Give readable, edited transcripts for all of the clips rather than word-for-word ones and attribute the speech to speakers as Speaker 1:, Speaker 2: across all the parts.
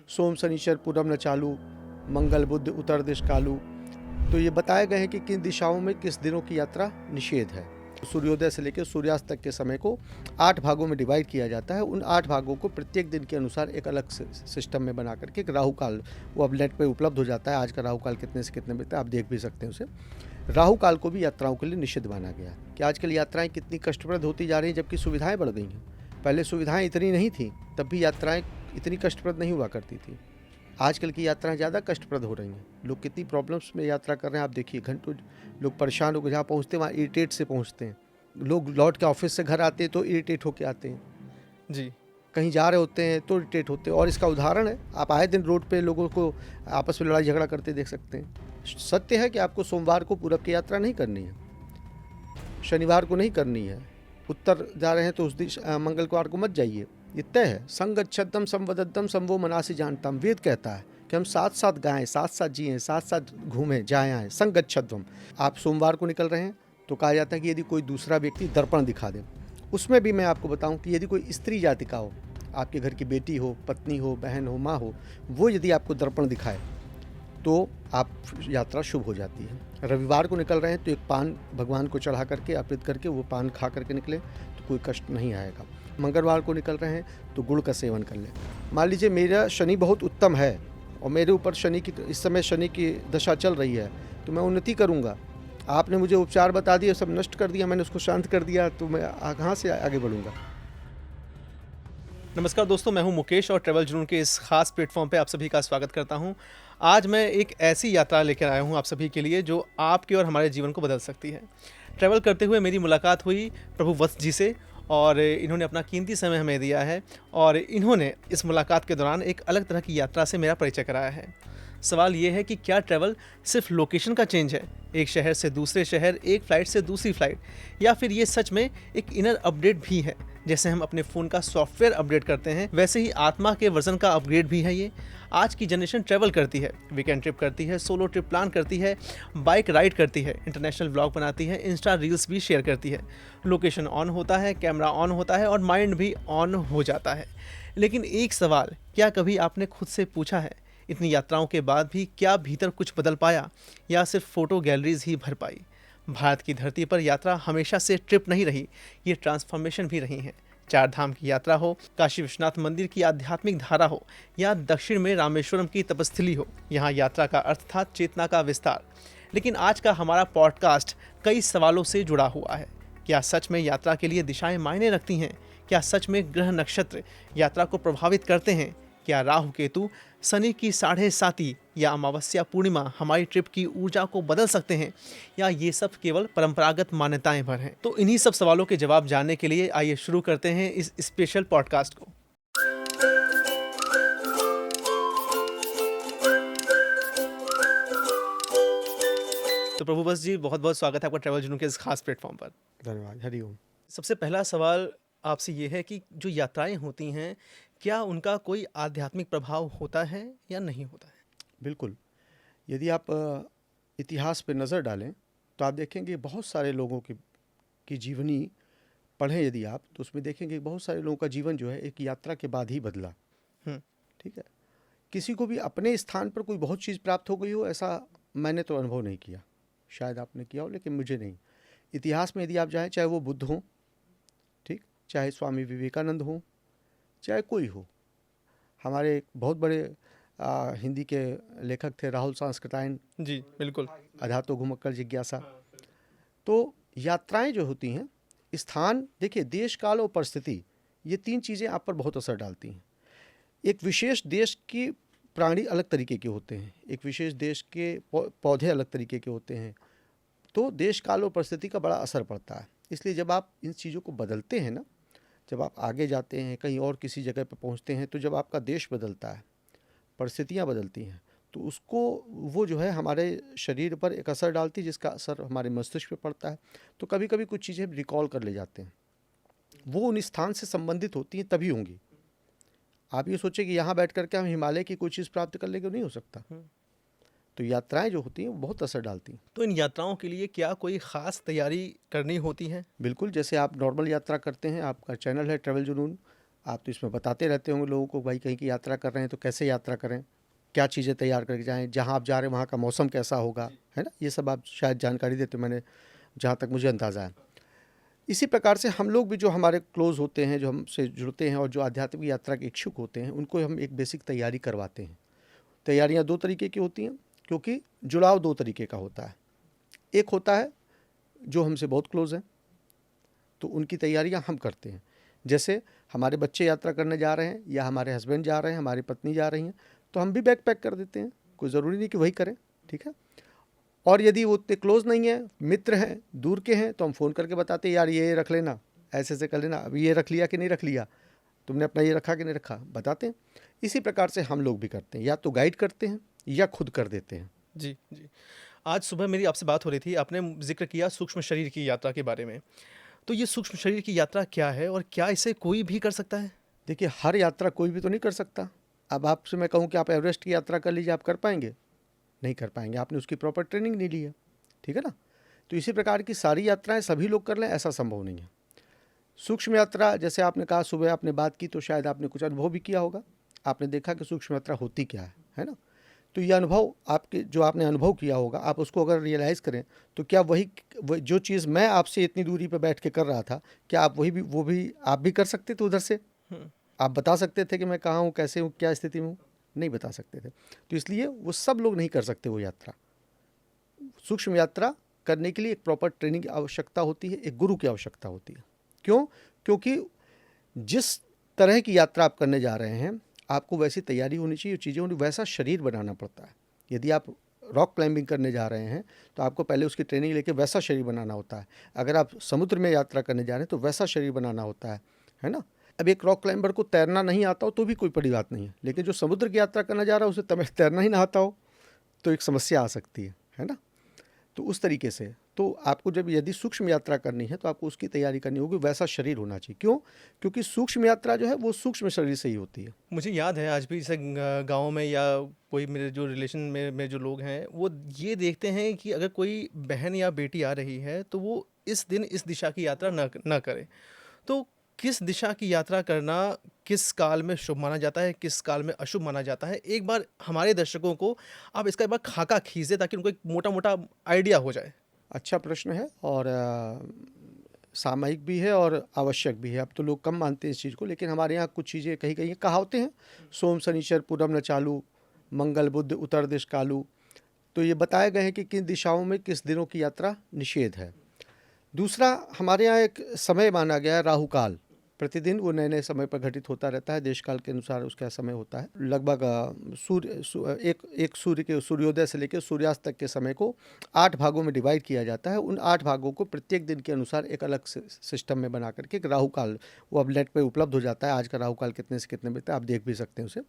Speaker 1: सोम शनिश्चर पूरब न चालू, मंगल बुध उत्तर दिश कालू। तो ये बताए गए हैं कि किन दिशाओं में किस दिनों की यात्रा निषेध है। सूर्योदय से लेकर सूर्यास्त तक के समय को 8 भागों में डिवाइड किया जाता है। उन 8 भागों को प्रत्येक दिन के अनुसार एक अलग सिस्टम में बना करके एक राहु काल, वो अब नेट पे उपलब्ध हो जाता है। आज का राहु काल कितने से कितने बजे, आप देख भी सकते हैं उसे। राहु काल को भी यात्राओं के लिए निषिद्ध माना गया कि आजकल यात्राएं कितनी कष्टप्रद होती जा रही हैं, जबकि सुविधाएं बढ़ गई हैं। पहले सुविधाएं इतनी नहीं थी, तब भी यात्राएं इतनी कष्टप्रद नहीं हुआ करती थी। आजकल की यात्राएं ज़्यादा कष्टप्रद हो रही हैं। लोग कितनी प्रॉब्लम्स में यात्रा कर रहे हैं, आप देखिए। घंटों लोग परेशान होकर जहाँ पहुँचते हैं वहाँ इरिटेट से पहुँचते हैं। लोग लौट के ऑफिस से घर आते हैं तो इरिटेट होके आते हैं
Speaker 2: जी।
Speaker 1: कहीं जा रहे होते हैं तो इरिटेट होते हैं। और इसका उदाहरण है, आप आए दिन रोड पे लोगों को आपस में लड़ाई झगड़ा करते देख सकते हैं। सत्य है कि आपको सोमवार को पूरब की यात्रा नहीं करनी है, शनिवार को नहीं करनी है। उत्तर जा रहे हैं तो उस दिन मंगलवार को मत जाइए, ये तय है। संगच्छद्दम संवदद्दम संवो मनासी जानतम, वेद कहता है कि हम साथ साथ गाएं, साथ साथ जिएं, साथ साथ घूमें, जाएं आएँ। संगच्छद्दम, आप सोमवार को निकल रहे हैं तो कहा जाता है कि यदि कोई दूसरा व्यक्ति दर्पण दिखा दे। उसमें भी मैं आपको बताऊं कि यदि कोई स्त्री जाति का हो, आपके घर की बेटी हो, पत्नी हो, बहन हो, माँ हो, वो यदि आपको दर्पण दिखाए तो आप यात्रा शुभ हो जाती है। रविवार को निकल रहे हैं तो एक पान भगवान को चढ़ा करके अर्पित करके वो पान खा करके निकले तो कोई कष्ट नहीं आएगा। मंगलवार को निकल रहे हैं तो गुड़ का सेवन कर लें। मान लीजिए मेरा शनि बहुत उत्तम है और मेरे ऊपर इस समय शनि की दशा चल रही है, तो मैं उन्नति करूँगा। आपने मुझे उपचार बता दिए, सब नष्ट कर दिया, मैंने उसको शांत कर दिया, तो मैं कहाँ से आगे बढ़ूँगा।
Speaker 2: नमस्कार दोस्तों, मैं हूं मुकेश और ट्रैवल जुनून के इस खास प्लेटफॉर्म पे आप सभी का स्वागत करता हूं। आज मैं एक ऐसी यात्रा लेकर आया हूं आप सभी के लिए जो आपके और हमारे जीवन को बदल सकती है। ट्रैवल करते हुए मेरी मुलाकात हुई प्रभु वत्स जी से और इन्होंने अपना कीमती समय हमें दिया है और इन्होंने इस मुलाकात के दौरान एक अलग तरह की यात्रा से मेरा परिचय कराया है। सवाल ये है कि क्या ट्रैवल सिर्फ लोकेशन का चेंज है, एक शहर से दूसरे शहर, एक फ़्लाइट से दूसरी फ़्लाइट, या फिर ये सच में एक इनर अपडेट भी है। जैसे हम अपने फ़ोन का सॉफ्टवेयर अपडेट करते हैं, वैसे ही आत्मा के वर्जन का अपग्रेड भी है ये। आज की जनरेशन ट्रैवल करती है, वीकेंड ट्रिप करती है, सोलो ट्रिप प्लान करती है, बाइक राइड करती है, इंटरनेशनल व्लॉग बनाती है, इंस्टा रील्स भी शेयर करती है। लोकेशन ऑन होता है, कैमरा ऑन होता है और माइंड भी ऑन हो जाता है। लेकिन एक सवाल, क्या कभी आपने खुद से पूछा है, इतनी यात्राओं के बाद भी क्या भीतर कुछ बदल पाया या सिर्फ फ़ोटो गैलरीज ही भर पाई? भारत की धरती पर यात्रा हमेशा से ट्रिप नहीं रही, ये ट्रांसफॉर्मेशन भी रही है। चार धाम की यात्रा हो, काशी विश्वनाथ मंदिर की आध्यात्मिक धारा हो या दक्षिण में रामेश्वरम की तपस्थली हो, यहाँ यात्रा का अर्थ था चेतना का विस्तार। लेकिन आज का हमारा पॉडकास्ट कई सवालों से जुड़ा हुआ है। क्या सच में यात्रा के लिए दिशाएं मायने रखती हैं? क्या सच में ग्रह नक्षत्र यात्रा को प्रभावित करते हैं? क्या राहु केतु, शनि की 7.5 या अमावस्या पूर्णिमा हमारी ट्रिप की ऊर्जा को बदल सकते हैं, या ये सब केवल परंपरागत मान्यताएं भर हैं? तो इन्हीं सब सवालों के जवाब जानने के लिए आइए शुरू करते हैं इस स्पेशल पॉडकास्ट को। तो प्रभु बस जी, बहुत बहुत स्वागत है आपका ट्रैवल जुनून के इस खास प्लेटफॉर्म पर।
Speaker 1: धन्यवाद, हरिओम।
Speaker 2: सबसे पहला सवाल आपसे ये है कि जो यात्राएं होती हैं, क्या उनका कोई आध्यात्मिक प्रभाव होता है या नहीं होता है?
Speaker 1: बिल्कुल, यदि आप इतिहास पे नज़र डालें तो आप देखेंगे बहुत सारे लोगों की जीवनी पढ़ें यदि आप, तो उसमें देखेंगे बहुत सारे लोगों का जीवन जो है एक यात्रा के बाद ही बदला। ठीक है, किसी को भी अपने स्थान पर कोई बहुत चीज़ प्राप्त हो गई हो, ऐसा मैंने तो अनुभव नहीं किया। शायद आपने किया हो, लेकिन मुझे नहीं। इतिहास में यदि आप जाएँ, चाहे वो बुद्ध हों, ठीक, चाहे स्वामी विवेकानंद हों, चाहे कोई हो, हमारे एक बहुत बड़े हिंदी के लेखक थे राहुल सांस्कृतायन
Speaker 2: जी बिल्कुल।
Speaker 1: अधातो घुमक्कड़ जिज्ञासा। तो यात्राएं जो होती हैं, स्थान, देखिए देश काल और परिस्थिति, ये 3 चीज़ें आप पर बहुत असर डालती हैं। एक विशेष देश की प्राणी अलग तरीके के होते हैं, एक विशेष देश के पौधे अलग तरीके के होते हैं। तो देश काल और परिस्थिति का बड़ा असर पड़ता है। इसलिए जब आप इन चीज़ों को बदलते हैं ना, जब आप आगे जाते हैं, कहीं और किसी जगह पर पहुंचते हैं, तो जब आपका देश बदलता है, परिस्थितियां बदलती हैं, तो उसको वो जो है हमारे शरीर पर एक असर डालती है, जिसका असर हमारे मस्तिष्क पे पड़ता है। तो कभी कभी कुछ चीज़ें रिकॉल कर ले जाते हैं, वो उन स्थान से संबंधित होती हैं, तभी होंगी। आप ये सोचें कि यहाँ बैठ करके हम हिमालय की कोई चीज़ प्राप्त कर लेंगे, नहीं हो सकता। तो यात्राएं जो होती हैं वो बहुत असर डालती हैं।
Speaker 2: तो इन यात्राओं के लिए क्या कोई ख़ास तैयारी करनी होती है?
Speaker 1: बिल्कुल, जैसे आप नॉर्मल यात्रा करते हैं, आपका चैनल है ट्रैवल जुनून, आप तो इसमें बताते रहते होंगे लोगों को, भाई कहीं की यात्रा कर रहे हैं तो कैसे यात्रा करें, क्या चीज़ें तैयार करके जाएँ, जहाँ आप जा रहे हैं वहाँ का मौसम कैसा होगा, है ना? ये सब आप शायद जानकारी देते हो, मैंने जहाँ तक मुझे अंदाज़ा है। इसी प्रकार से हम लोग भी जो हमारे क्लोज़ होते हैं, जो हमसे जुड़ते हैं और जो आध्यात्मिक यात्रा के इच्छुक होते हैं, उनको हम एक बेसिक तैयारी करवाते हैं। तैयारियाँ 2 तरीके की होती हैं, क्योंकि जुड़ाव 2 तरीके का होता है। एक होता है जो हमसे बहुत क्लोज़ हैं, तो उनकी तैयारियाँ हम करते हैं। जैसे हमारे बच्चे यात्रा करने जा रहे हैं या हमारे हस्बैंड जा रहे हैं, हमारी पत्नी जा रही हैं, तो हम भी बैग पैक कर देते हैं। कोई ज़रूरी नहीं कि वही करें, ठीक है? और यदि वो उतने क्लोज़ नहीं हैं, मित्र हैं, दूर के हैं, तो हम फ़ोन करके बताते हैं, यार ये रख लेना, ऐसे-ऐसे कर लेना, अभी ये रख लिया कि नहीं रख लिया, तुमने अपना ये रखा कि नहीं रखा, बताते हैं। इसी प्रकार से हम लोग भी करते हैं, या तो गाइड करते हैं या खुद कर देते हैं।
Speaker 2: जी, जी। आज सुबह मेरी आपसे बात हो रही थी, आपने ज़िक्र किया सूक्ष्म शरीर की यात्रा के बारे में। तो ये सूक्ष्म शरीर की यात्रा क्या है और क्या इसे कोई भी कर सकता है?
Speaker 1: देखिए, हर यात्रा कोई भी तो नहीं कर सकता। अब आपसे मैं कहूँ कि आप एवरेस्ट की यात्रा कर लीजिए, आप कर पाएँगे? नहीं कर पाएँगे, आपने उसकी प्रॉपर ट्रेनिंग नहीं ली है, ठीक है ना? तो इसी प्रकार की सारी यात्राएँ सभी लोग कर लें, ऐसा संभव नहीं है। सूक्ष्म यात्रा, जैसे आपने कहा सुबह आपने बात की, तो शायद आपने कुछ अनुभव भी किया होगा। आपने देखा कि सूक्ष्म यात्रा होती क्या है ना? तो ये अनुभव आपके जो आपने अनुभव किया होगा, आप उसको अगर रियलाइज़ करें, तो क्या वो जो चीज़ मैं आपसे इतनी दूरी पे बैठ के कर रहा था, क्या आप वो भी आप भी कर सकते थे उधर से?
Speaker 2: हुँ।
Speaker 1: आप बता सकते थे कि मैं कहाँ हूँ, कैसे हूँ, क्या स्थिति में हूँ? नहीं बता सकते थे। तो इसलिए वो सब लोग नहीं कर सकते वो यात्रा। सूक्ष्म यात्रा करने के लिए एक प्रॉपर ट्रेनिंग की आवश्यकता होती है, एक गुरु की आवश्यकता होती है। क्यों? क्योंकि जिस तरह की यात्रा आप करने जा रहे हैं, आपको वैसी तैयारी होनी चाहिए, चीज़ें होनी, वैसा शरीर बनाना पड़ता है। यदि आप रॉक क्लाइंबिंग करने जा रहे हैं, तो आपको पहले उसकी ट्रेनिंग लेके वैसा शरीर बनाना होता है। अगर आप समुद्र में यात्रा करने जा रहे हैं, तो वैसा शरीर बनाना होता है ना? अब एक रॉक क्लाइंबर को तैरना नहीं आता हो, तो भी कोई बड़ी बात नहीं है। लेकिन जो समुद्र की यात्रा करने जा रहा है, उसे तैरना ही ना आता हो, तो एक समस्या आ सकती है ना? तो उस तरीके से तो आपको जब यदि सूक्ष्म यात्रा करनी है, तो आपको उसकी तैयारी करनी होगी, वैसा शरीर होना चाहिए। क्यों? क्योंकि सूक्ष्म यात्रा जो है वो सूक्ष्म शरीर से ही होती है।
Speaker 2: मुझे याद है आज भी जैसे गाँव में या कोई मेरे जो रिलेशन में जो लोग हैं, वो ये देखते हैं कि अगर कोई बहन या बेटी आ रही है, तो वो इस दिन इस दिशा की यात्रा ना करे। तो किस दिशा की यात्रा करना किस काल में शुभ माना जाता है, किस काल में अशुभ माना जाता है? एक बार हमारे दर्शकों को आप इसका एक बार खाका खींच दें ताकि उनको एक मोटा-मोटा आइडिया हो जाए।
Speaker 1: अच्छा प्रश्न है, और सामयिक भी है और आवश्यक भी है। अब तो लोग कम मानते हैं इस चीज़ को, लेकिन हमारे यहाँ कुछ चीज़ें कही कहावतें हैं। सोम शनिचर पूरब न चालू, मंगल बुध उत्तर दिश कालू। तो ये बताए गए हैं कि किन दिशाओं में किस दिनों की यात्रा निषेध है। दूसरा, हमारे यहाँ एक समय माना गया है राहु काल। प्रतिदिन वो नए नए समय पर घटित होता रहता है, देश काल के अनुसार उसका समय होता है। लगभग एक सूर्य के सूर्योदय से लेकर सूर्यास्त तक के समय को 8 भागों में डिवाइड किया जाता है। उन 8 भागों को प्रत्येक दिन के अनुसार एक अलग सिस्टम में बना करके एक राहु काल, वो अब नेट पे उपलब्ध हो जाता है। आज का राहु काल कितने से कितने बजे तक आप देख भी सकते हैं उसे।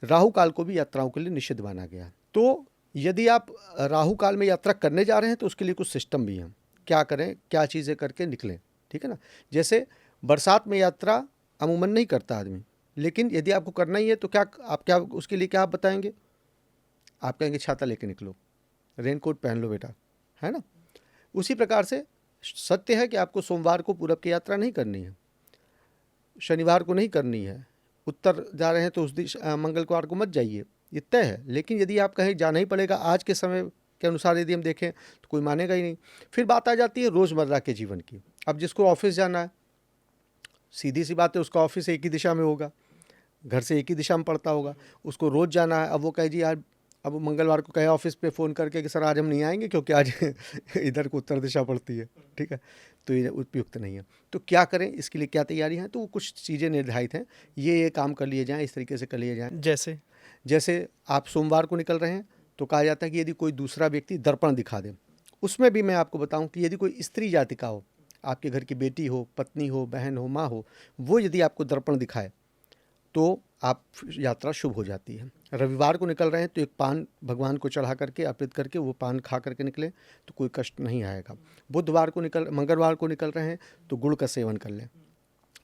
Speaker 1: राहु काल को भी यात्राओं के लिए निषिद्ध माना गया है। तो यदि आप राहु काल में यात्रा करने जा रहे हैं, तो उसके लिए कुछ सिस्टम भी हैं। क्या करें, क्या चीज़ें करके निकलें, ठीक है ना? जैसे बरसात में यात्रा अमूमन नहीं करता आदमी, लेकिन यदि आपको करना ही है, तो क्या उसके लिए क्या आप बताएंगे? आप कहेंगे छाता लेके निकलो, रेनकोट पहन लो बेटा, है ना? उसी प्रकार से सत्य है कि आपको सोमवार को पूरब की यात्रा नहीं करनी है, शनिवार को नहीं करनी है, उत्तर जा रहे हैं तो उस मंगलवार को मत जाइए, ये तय है। लेकिन यदि आप कहें जाना ही पड़ेगा, आज के समय के अनुसार यदि हम देखें, तो कोई मानेगा ही नहीं। फिर बात आ जाती है रोज़मर्रा के जीवन की। अब जिसको ऑफिस जाना है, सीधी सी बात है, उसका ऑफिस एक ही दिशा में होगा, घर से एक ही दिशा में पड़ता होगा, उसको रोज़ जाना है। अब वो कहे जी यार, अब वो मंगलवार को कहे ऑफिस पे फ़ोन करके कि सर आज हम नहीं आएंगे क्योंकि आज इधर को उत्तर दिशा पड़ती है, ठीक है? तो ये उपयुक्त नहीं है। तो क्या करें, इसके लिए क्या तैयारी हैं? तो वो कुछ चीज़ें निर्धारित हैं, ये काम कर लिए जाएँ, इस तरीके से कर लिए जाएँ। जैसे आप सोमवार को निकल रहे हैं, तो कहा जाता है कि यदि कोई दूसरा व्यक्ति दर्पण दिखा दे, उसमें भी मैं आपको बताऊं कि यदि कोई स्त्री जाति का हो, आपके घर की बेटी हो, पत्नी हो, बहन हो, माँ हो, वो यदि आपको दर्पण दिखाए, तो आप यात्रा शुभ हो जाती है। रविवार को निकल रहे हैं, तो एक पान भगवान को चढ़ा करके अर्पित करके वो पान खा करके निकलें, तो कोई कष्ट नहीं आएगा। मंगलवार को निकल रहे हैं, तो गुड़ का सेवन कर लें।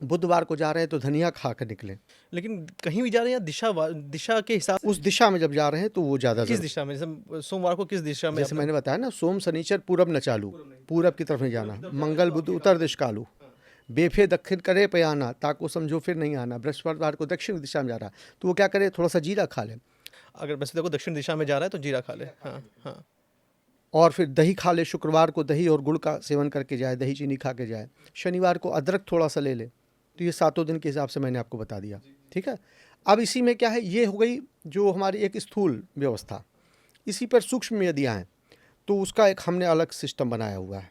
Speaker 1: बुधवार को जा रहे हैं, तो धनिया खा कर निकलें।
Speaker 2: लेकिन कहीं भी जा रहे हैं दिशा के हिसाब
Speaker 1: उस दिशा में जब जा रहे हैं, तो वो ज़्यादा
Speaker 2: किस दिशा में, जैसे सोमवार को किस दिशा में?
Speaker 1: जैसे मैंने बताया ना, सोम शनिचर पूरब न चालू, पूरब की तरफ नहीं जाना, मंगल बुध उत्तर दिश कालू, बेफे दक्षिण करे पे आना, ताको समझो फिर नहीं आना। बृहस्पतिवार को दक्षिण दिशा में जा रहा है तो वो क्या करे, थोड़ा सा जीरा खा ले,
Speaker 2: अगर वैसे देखो दक्षिण दिशा में जा रहा है तो जीरा खा ले। हाँ हाँ।
Speaker 1: और फिर दही खा ले। शुक्रवार को दही और गुड़ का सेवन करके जाए, दही चीनी खा के जाए। शनिवार को अदरक थोड़ा सा ले ले। तो ये 7 दिन के हिसाब से मैंने आपको बता दिया, ठीक है। अब इसी में क्या है, ये हो गई जो हमारी एक स्थूल व्यवस्था। इसी पर सूक्ष्म यदि आएँ तो उसका एक हमने अलग सिस्टम बनाया हुआ है।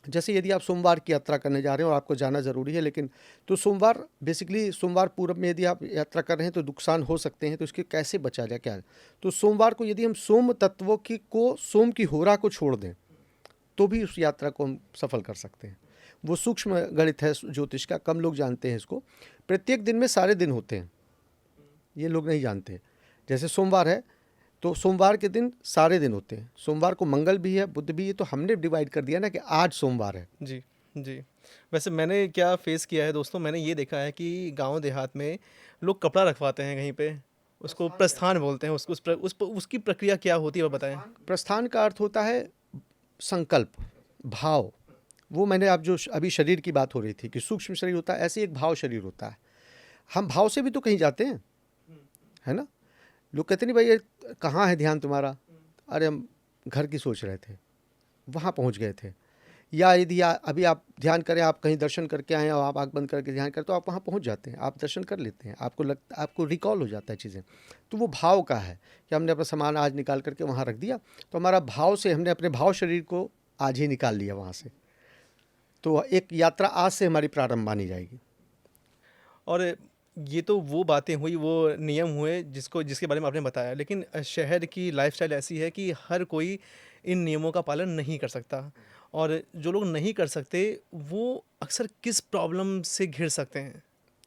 Speaker 1: जैसे यदि आप सोमवार की यात्रा करने जा रहे हैं और आपको जाना ज़रूरी है, लेकिन तो सोमवार बेसिकली सोमवार पूरब में यदि आप यात्रा कर रहे हैं तो नुकसान हो सकते हैं, तो इसके कैसे बचा जाए, क्या है? तो सोमवार को यदि हम सोम तत्वों की को सोम की होरा को छोड़ दें तो भी उस यात्रा को हम सफल कर सकते हैं। वो सूक्ष्म गणित है ज्योतिष का, कम लोग जानते हैं इसको। प्रत्येक दिन में सारे दिन होते हैं, ये लोग नहीं जानते। जैसे सोमवार है तो सोमवार के दिन सारे दिन होते हैं। सोमवार को मंगल भी है, बुध भी है, तो हमने डिवाइड कर दिया ना कि आज सोमवार है।
Speaker 2: जी जी। वैसे मैंने क्या फेस किया है दोस्तों, मैंने ये देखा है कि गांव देहात में लोग कपड़ा रखवाते हैं कहीं पे, उसको प्रस्थान बोलते हैं। उसकी प्रक्रिया क्या होती है वो बताएं।
Speaker 1: प्रस्थान का अर्थ होता है संकल्प, भाव। वो मैंने आप जो अभी शरीर की बात हो रही थी कि सूक्ष्म शरीर होता है, ऐसे एक भाव शरीर होता है। हम भाव से भी तो कहीं जाते हैं, है ना। लोग कहते नहीं भाई ये कहाँ है ध्यान तुम्हारा, अरे हम घर की सोच रहे थे, वहाँ पहुँच गए थे। या यदि अभी आप ध्यान करें, आप कहीं दर्शन करके आए और आप आँख बंद करके ध्यान करें तो आप वहाँ पहुँच जाते हैं, आप दर्शन कर लेते हैं, आपको रिकॉल हो जाता है चीज़ें। तो वो भाव का है कि हमने अपना सामान आज निकाल करके वहाँ रख दिया, तो हमारा भाव से हमने अपने भाव शरीर को आज ही निकाल लिया वहाँ से। तो एक यात्रा आज से हमारी प्रारंभ मानी जाएगी।
Speaker 2: और ये तो वो बातें हुई, वो नियम हुए जिसके बारे में आपने बताया, लेकिन शहर की लाइफस्टाइल ऐसी है कि हर कोई इन नियमों का पालन नहीं कर सकता। और जो लोग नहीं कर सकते वो अक्सर किस प्रॉब्लम से घिर सकते हैं?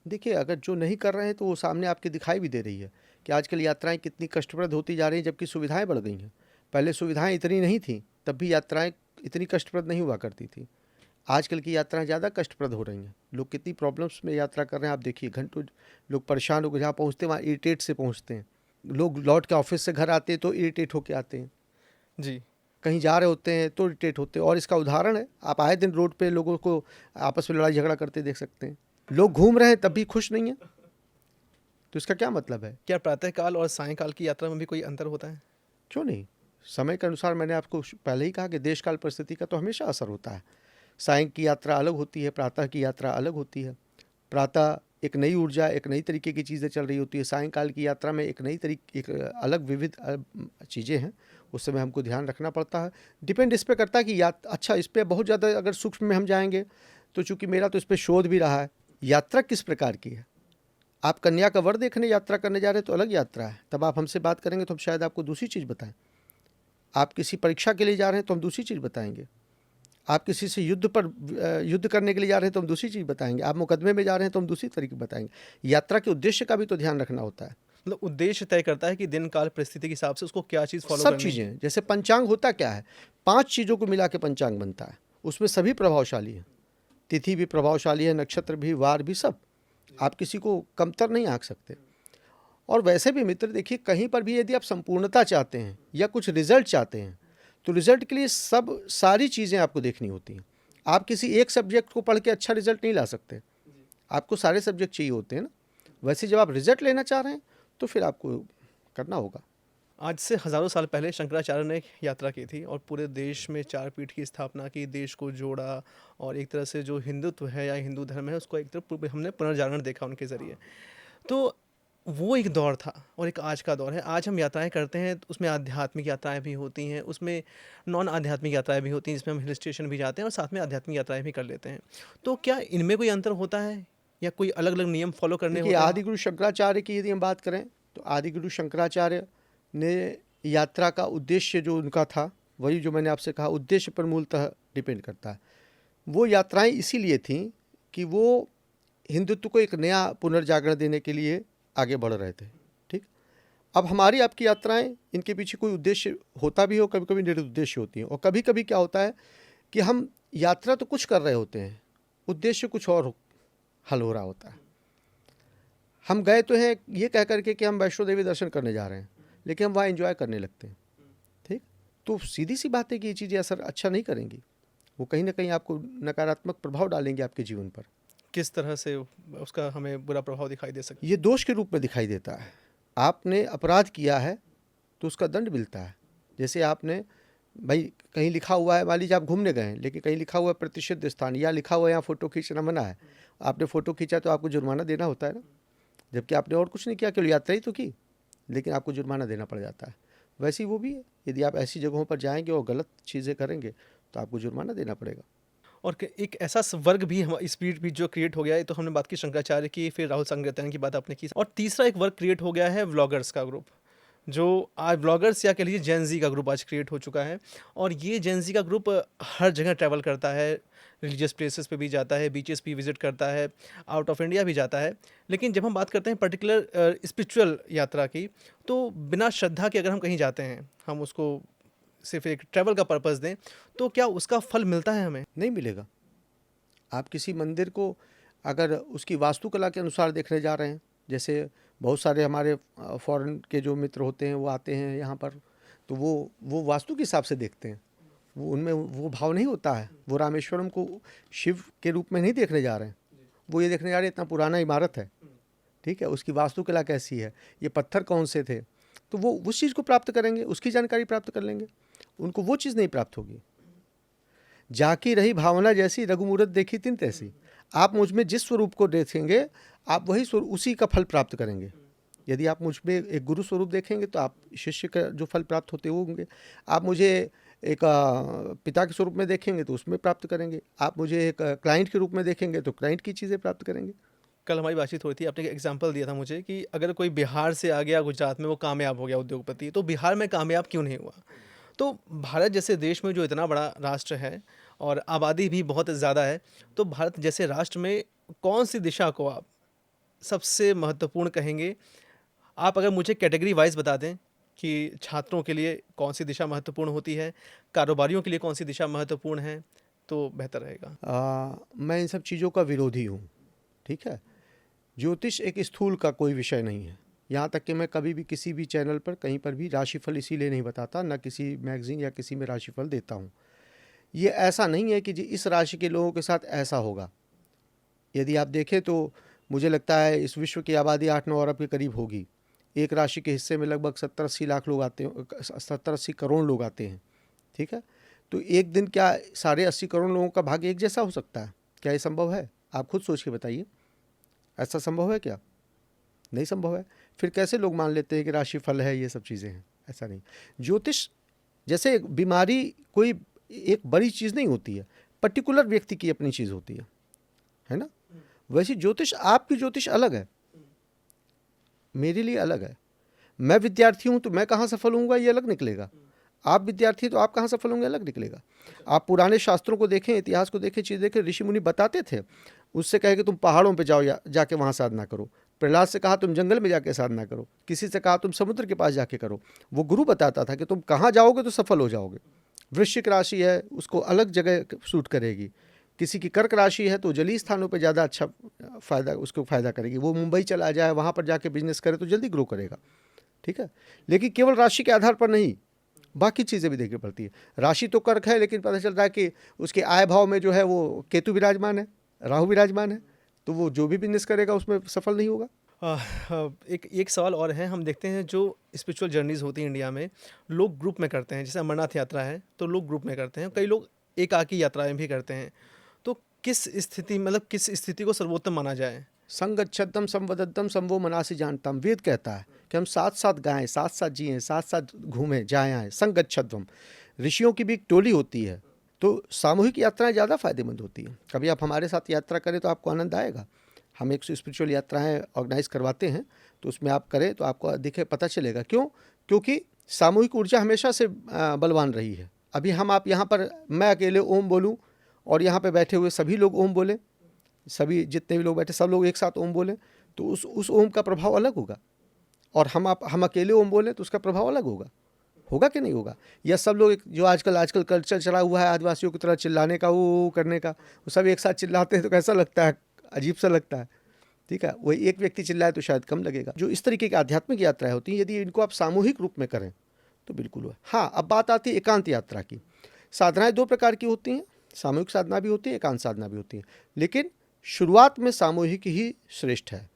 Speaker 1: देखिए, अगर जो नहीं कर रहे हैं तो वो सामने आपके दिखाई भी दे रही है कि आजकल यात्राएं कितनी कष्टप्रद होती जा रही हैं, जबकि सुविधाएं बढ़ गई हैं। पहले सुविधाएं इतनी नहीं थी, तब भी यात्राएं इतनी कष्टप्रद नहीं हुआ करती थी। आजकल की यात्राएं ज़्यादा कष्टप्रद हो रही हैं। लोग कितनी प्रॉब्लम्स में यात्रा कर रहे हैं, आप देखिए। घंटों लोग परेशान होकर जहाँ पहुँचते हैं वहाँ इरिटेट से पहुँचते हैं। लोग लौट के ऑफिस से घर आते हैं तो इरिटेट होके आते हैं।
Speaker 2: जी।
Speaker 1: कहीं जा रहे होते हैं तो इरिटेट होते हैं। और इसका उदाहरण है, आप आए दिन रोड पे लोगों को आपस में लड़ाई झगड़ा करते देख सकते हैं। लोग घूम रहे हैं तब भी खुश नहीं है, तो इसका क्या मतलब है?
Speaker 2: क्या प्रातःकाल और सायंकाल की यात्रा में भी कोई अंतर होता है?
Speaker 1: क्यों नहीं? समय के अनुसार मैंने आपको पहले ही कहा कि देश काल परिस्थिति का तो हमेशा असर होता है। सायं की यात्रा अलग होती है, प्रातः की यात्रा अलग होती है। प्रातः एक नई ऊर्जा, एक नई तरीके की चीज़ें चल रही होती है। सायंकाल की यात्रा में एक अलग विविध चीज़ें हैं, उस समय हमको ध्यान रखना पड़ता है। डिपेंड इस पे करता है कि अच्छा, इस पे बहुत ज़्यादा अगर सूक्ष्म में हम जाएंगे तो चूँकि मेरा तो इस पर शोध भी रहा है, यात्रा किस प्रकार की है। आप कन्या का वर देखने यात्रा करने जा रहे हैं तो अलग यात्रा है, तब आप हमसे बात करेंगे तो हम शायद आपको दूसरी चीज़ बताएं। आप किसी परीक्षा के लिए जा रहे हैं तो हम दूसरी चीज़ बताएंगे। आप किसी से युद्ध करने के लिए जा रहे हैं तो हम दूसरी चीज़ बताएंगे। आप मुकदमे में जा रहे हैं तो हम दूसरी तरीके बताएंगे। यात्रा के उद्देश्य का भी तो ध्यान रखना होता है।
Speaker 2: मतलब उद्देश्य तय करता है कि दिन काल परिस्थिति के हिसाब से उसको क्या चीज़ फॉलो
Speaker 1: सब
Speaker 2: करनी है।
Speaker 1: चीज़ें, जैसे पंचांग होता क्या है, 5 चीज़ों को मिला के पंचांग बनता है। उसमें सभी प्रभावशाली है, तिथि भी प्रभावशाली है, नक्षत्र भी, वार भी, सब। आप किसी को कमतर नहीं आंक सकते। और वैसे भी मित्र देखिए, कहीं पर भी यदि आप संपूर्णता चाहते हैं या कुछ रिजल्ट चाहते हैं तो रिजल्ट के लिए सारी चीज़ें आपको देखनी होती हैं। आप किसी एक सब्जेक्ट को पढ़ के अच्छा रिजल्ट नहीं ला सकते, आपको सारे सब्जेक्ट चाहिए होते हैं ना। वैसे जब आप रिजल्ट लेना चाह रहे हैं तो फिर आपको करना होगा।
Speaker 2: आज से हज़ारों साल पहले शंकराचार्य ने एक यात्रा की थी और पूरे देश में 4 पीठ की स्थापना की, देश को जोड़ा। और एक तरह से जो हिंदुत्व है या हिंदू धर्म है उसको एक तरफ हमने पुनर्जागरण देखा उनके ज़रिए। तो वो एक दौर था और एक आज का दौर है। आज हम यात्राएं करते हैं तो उसमें आध्यात्मिक यात्राएं भी होती हैं, उसमें नॉन आध्यात्मिक यात्राएं भी होती हैं, जिसमें हम हिल स्टेशन भी जाते हैं और साथ में आध्यात्मिक यात्राएं भी कर लेते हैं। तो क्या इनमें कोई अंतर होता है या कोई अलग अलग नियम फॉलो करने
Speaker 1: देखिए,
Speaker 2: होते हैं?
Speaker 1: आदि गुरु शंकराचार्य की यदि हम बात करें तो आदि गुरु शंकराचार्य ने यात्रा का उद्देश्य जो उनका था, वही जो मैंने आपसे कहा, उद्देश्य पर मूलतः डिपेंड करता है। वो यात्राएं इसीलिए थीं कि वो हिंदुत्व को एक नया पुनर्जागरण देने के लिए आगे बढ़ रहे थे। ठीक, अब हमारी आपकी यात्राएं, इनके पीछे कोई उद्देश्य होता भी हो, कभी कभी निरुद्देश्य होती हैं। और कभी कभी क्या होता है कि हम यात्रा तो कुछ कर रहे होते हैं, उद्देश्य कुछ और हल हो रहा होता है। हम गए तो हैं ये कह करके कि हम वैष्णो देवी दर्शन करने जा रहे हैं, लेकिन हम वहाँ एंजॉय करने लगते हैं। ठीक, तो सीधी सी बात है कि ये चीज़ें असर अच्छा नहीं करेंगी, वो कहीं ना कहीं आपको नकारात्मक प्रभाव डालेंगे आपके जीवन पर।
Speaker 2: किस तरह से उसका हमें बुरा प्रभाव दिखाई दे सकता
Speaker 1: ये दोष के रूप में दिखाई देता है। आपने अपराध किया है तो उसका दंड मिलता है। जैसे आपने भाई कहीं लिखा हुआ है, मान लीजिए आप घूमने गए हैं लेकिन कहीं लिखा हुआ है प्रतिषिद्ध स्थान, या लिखा हुआ है यहाँ फ़ोटो खींचना मना है, आपने फ़ोटो खींचा तो आपको जुर्माना देना होता है ना, जबकि आपने और कुछ नहीं किया, केवल यात्रा ही तो की, लेकिन आपको जुर्माना देना पड़ जाता है। वैसे ही वो भी है, यदि आप ऐसी जगहों पर जाएंगे और गलत चीज़ें करेंगे तो आपको जुर्माना देना पड़ेगा।
Speaker 2: और एक ऐसा वर्ग भी हम स्पीड भी जो क्रिएट हो गया है, तो हमने बात की शंकराचार्य की, फिर राहुल संगीतन की बात आपने की, और तीसरा एक वर्ग क्रिएट हो गया है व्लॉगर्स का ग्रुप, जो आज व्लॉगर्स या कह लीजिए जेनजी का ग्रुप आज क्रिएट हो चुका है। और ये जेनजी का ग्रुप हर जगह ट्रैवल करता है, रिलीजियस प्लेसेस पे भी जाता है, बीचेस भी विजिट करता है, आउट ऑफ इंडिया भी जाता है। लेकिन जब हम बात करते हैं पर्टिकुलर स्पिरिचुअल यात्रा की, तो बिना श्रद्धा के अगर हम कहीं जाते हैं, हम उसको सिर्फ एक ट्रैवल का पर्पस दें, तो क्या उसका फल मिलता है हमें?
Speaker 1: नहीं मिलेगा। आप किसी मंदिर को अगर उसकी वास्तुकला के अनुसार देखने जा रहे हैं, जैसे बहुत सारे हमारे फॉरेन के जो मित्र होते हैं वो आते हैं यहाँ पर, तो वो वास्तु के हिसाब से देखते हैं, वो उनमें वो भाव नहीं होता है। वो रामेश्वरम को शिव के रूप में नहीं देखने जा रहे हैं, वो ये देखने जा रहे हैं इतना पुराना इमारत है, ठीक है, उसकी वास्तुकला कैसी है, ये पत्थर कौन से थे, तो वो उस चीज़ को प्राप्त करेंगे, उसकी जानकारी प्राप्त कर लेंगे। उनको वो चीज़ नहीं प्राप्त होगी। जाकी रही भावना जैसी, रघुमूरत देखी तिन तैसी। आप मुझ में जिस स्वरूप को देखेंगे आप वही स्वरूप, उसी का फल प्राप्त करेंगे। यदि आप मुझ में एक गुरु स्वरूप देखेंगे तो आप शिष्य का जो फल प्राप्त होते वो होंगे। आप मुझे एक पिता के स्वरूप में देखेंगे तो उसमें प्राप्त करेंगे। आप मुझे एक क्लाइंट के रूप में देखेंगे तो क्लाइंट की चीज़ें प्राप्त करेंगे।
Speaker 2: कल हमारी बातचीत हुई थी, आपने एक एग्जांपल दिया था मुझे कि अगर कोई बिहार से आ गया गुजरात में, वो कामयाब हो गया उद्योगपति, तो बिहार में कामयाब क्यों नहीं हुआ? तो भारत जैसे देश में जो इतना बड़ा राष्ट्र है और आबादी भी बहुत ज़्यादा है, तो भारत जैसे राष्ट्र में कौन सी दिशा को आप सबसे महत्वपूर्ण कहेंगे? आप अगर मुझे कैटेगरी वाइज बता दें कि छात्रों के लिए कौन सी दिशा महत्वपूर्ण होती है, कारोबारियों के लिए कौन सी दिशा महत्वपूर्ण है, तो बेहतर रहेगा।
Speaker 1: मैं इन सब चीज़ों का विरोधी हूँ, ठीक है। ज्योतिष एक स्थूल का कोई विषय नहीं है। यहाँ तक कि मैं कभी भी किसी भी चैनल पर कहीं पर भी राशिफल इसीलिए नहीं बताता, ना किसी मैगजीन या किसी में राशिफल देता हूँ। ये ऐसा नहीं है कि जी इस राशि के लोगों के साथ ऐसा होगा। यदि आप देखें तो मुझे लगता है इस विश्व की आबादी 8-9 अरब के करीब होगी। एक राशि के हिस्से में लगभग 70-80 लाख लोग आते हैं, 70-80 करोड़ लोग आते हैं, ठीक है। तो एक दिन क्या सारे 80 करोड़ लोगों का भाग्य एक जैसा हो सकता है? क्या ये संभव है? आप खुद सोच के बताइए, ऐसा संभव है क्या? नहीं संभव है। फिर कैसे लोग मान लेते हैं कि राशि फल है, ये सब चीज़ें हैं? ऐसा नहीं। ज्योतिष जैसे बीमारी कोई एक बड़ी चीज़ नहीं होती है, पर्टिकुलर व्यक्ति की अपनी चीज़ होती है ना। वैसे ज्योतिष, आपकी ज्योतिष अलग है, मेरे लिए अलग है। मैं विद्यार्थी हूँ तो मैं कहाँ सफल होऊंगा ये अलग निकलेगा। आप विद्यार्थी तो आप कहाँ सफल होंगे अलग निकलेगा। आप पुराने शास्त्रों को देखें, इतिहास को देखें, चीज़ देखें, ऋषि मुनि बताते थे। उससे कहे कि तुम पहाड़ों पे जाओ, जाके वहाँ साधना करो। प्रहलाद से कहा तुम जंगल में जाके साधना करो। किसी से कहा तुम समुद्र के पास जाके करो। वो गुरु बताता था कि तुम कहाँ जाओगे तो सफल हो जाओगे। वृश्चिक राशि है, उसको अलग जगह सूट करेगी। किसी की कर्क राशि है तो जलीय स्थानों पे ज़्यादा अच्छा फ़ायदा, उसको फ़ायदा करेगी। वो मुंबई चला जाए, वहाँ पर जाके बिजनेस करे तो जल्दी ग्रो करेगा, ठीक है। लेकिन केवल राशि के आधार पर नहीं, बाकी चीज़ें भी देखनी पड़ती है। राशि तो कर्क है, लेकिन पता चल रहा है कि उसके आय भाव में जो है वो केतु विराजमान है, राहु विराजमान है, तो वो जो भी बिजनेस करेगा उसमें सफल नहीं होगा।
Speaker 2: एक सवाल और है। हम देखते हैं जो स्पिरिचुअल जर्नीज़ होती हैं इंडिया में, लोग ग्रुप में करते हैं। जैसे अमरनाथ यात्रा है तो लोग ग्रुप में करते हैं, कई लोग एकाकी यात्राएं भी करते हैं। तो किस स्थिति, मतलब किस स्थिति को सर्वोत्तम माना जाए?
Speaker 1: संगच्छद्धम संवदद्धम संवो मनासि जानतम। वेद कहता है कि हम साथ साथ गाएं, साथ साथ जिएं, साथ साथ घूमें, जाएं आएँ। संगच्छद्धम, ऋषियों की भी एक टोली होती है, तो सामूहिक यात्राएं ज़्यादा फायदेमंद होती हैं। कभी आप हमारे साथ यात्रा करें तो आपको आनंद आएगा। हम एक स्पिरिचुअल यात्राएं ऑर्गेनाइज करवाते हैं, तो उसमें आप करें तो आपको दिखे, पता चलेगा। क्यों? क्योंकि सामूहिक ऊर्जा हमेशा से बलवान रही है। अभी हम आप यहाँ पर मैं अकेले ओम बोलूँ और यहाँ पे बैठे हुए सभी लोग ओम बोलें, सभी जितने भी लोग बैठे सब लोग एक साथ ओम बोलें, तो उस ओम का प्रभाव अलग होगा। और हम अकेले ओम बोलें तो उसका प्रभाव अलग होगा कि नहीं होगा? या सब लोग जो आजकल कल्चर चला हुआ है आदिवासियों की तरह चिल्लाने का, वो करने का, वो सब एक साथ चिल्लाते हैं तो कैसा लगता है? अजीब सा लगता है, ठीक है। वही एक व्यक्ति चिल्लाए तो शायद कम लगेगा। जो इस तरीके की आध्यात्मिक यात्राएं होती हैं, यदि इनको आप सामूहिक रूप में करें तो बिल्कुल हुआ। हाँ, अब बात आती है एकांत यात्रा की। साधनाएं 2 प्रकार की होती हैं, सामूहिक साधना भी होती है, एकांत साधना भी होती है। लेकिन शुरुआत में सामूहिक ही श्रेष्ठ है।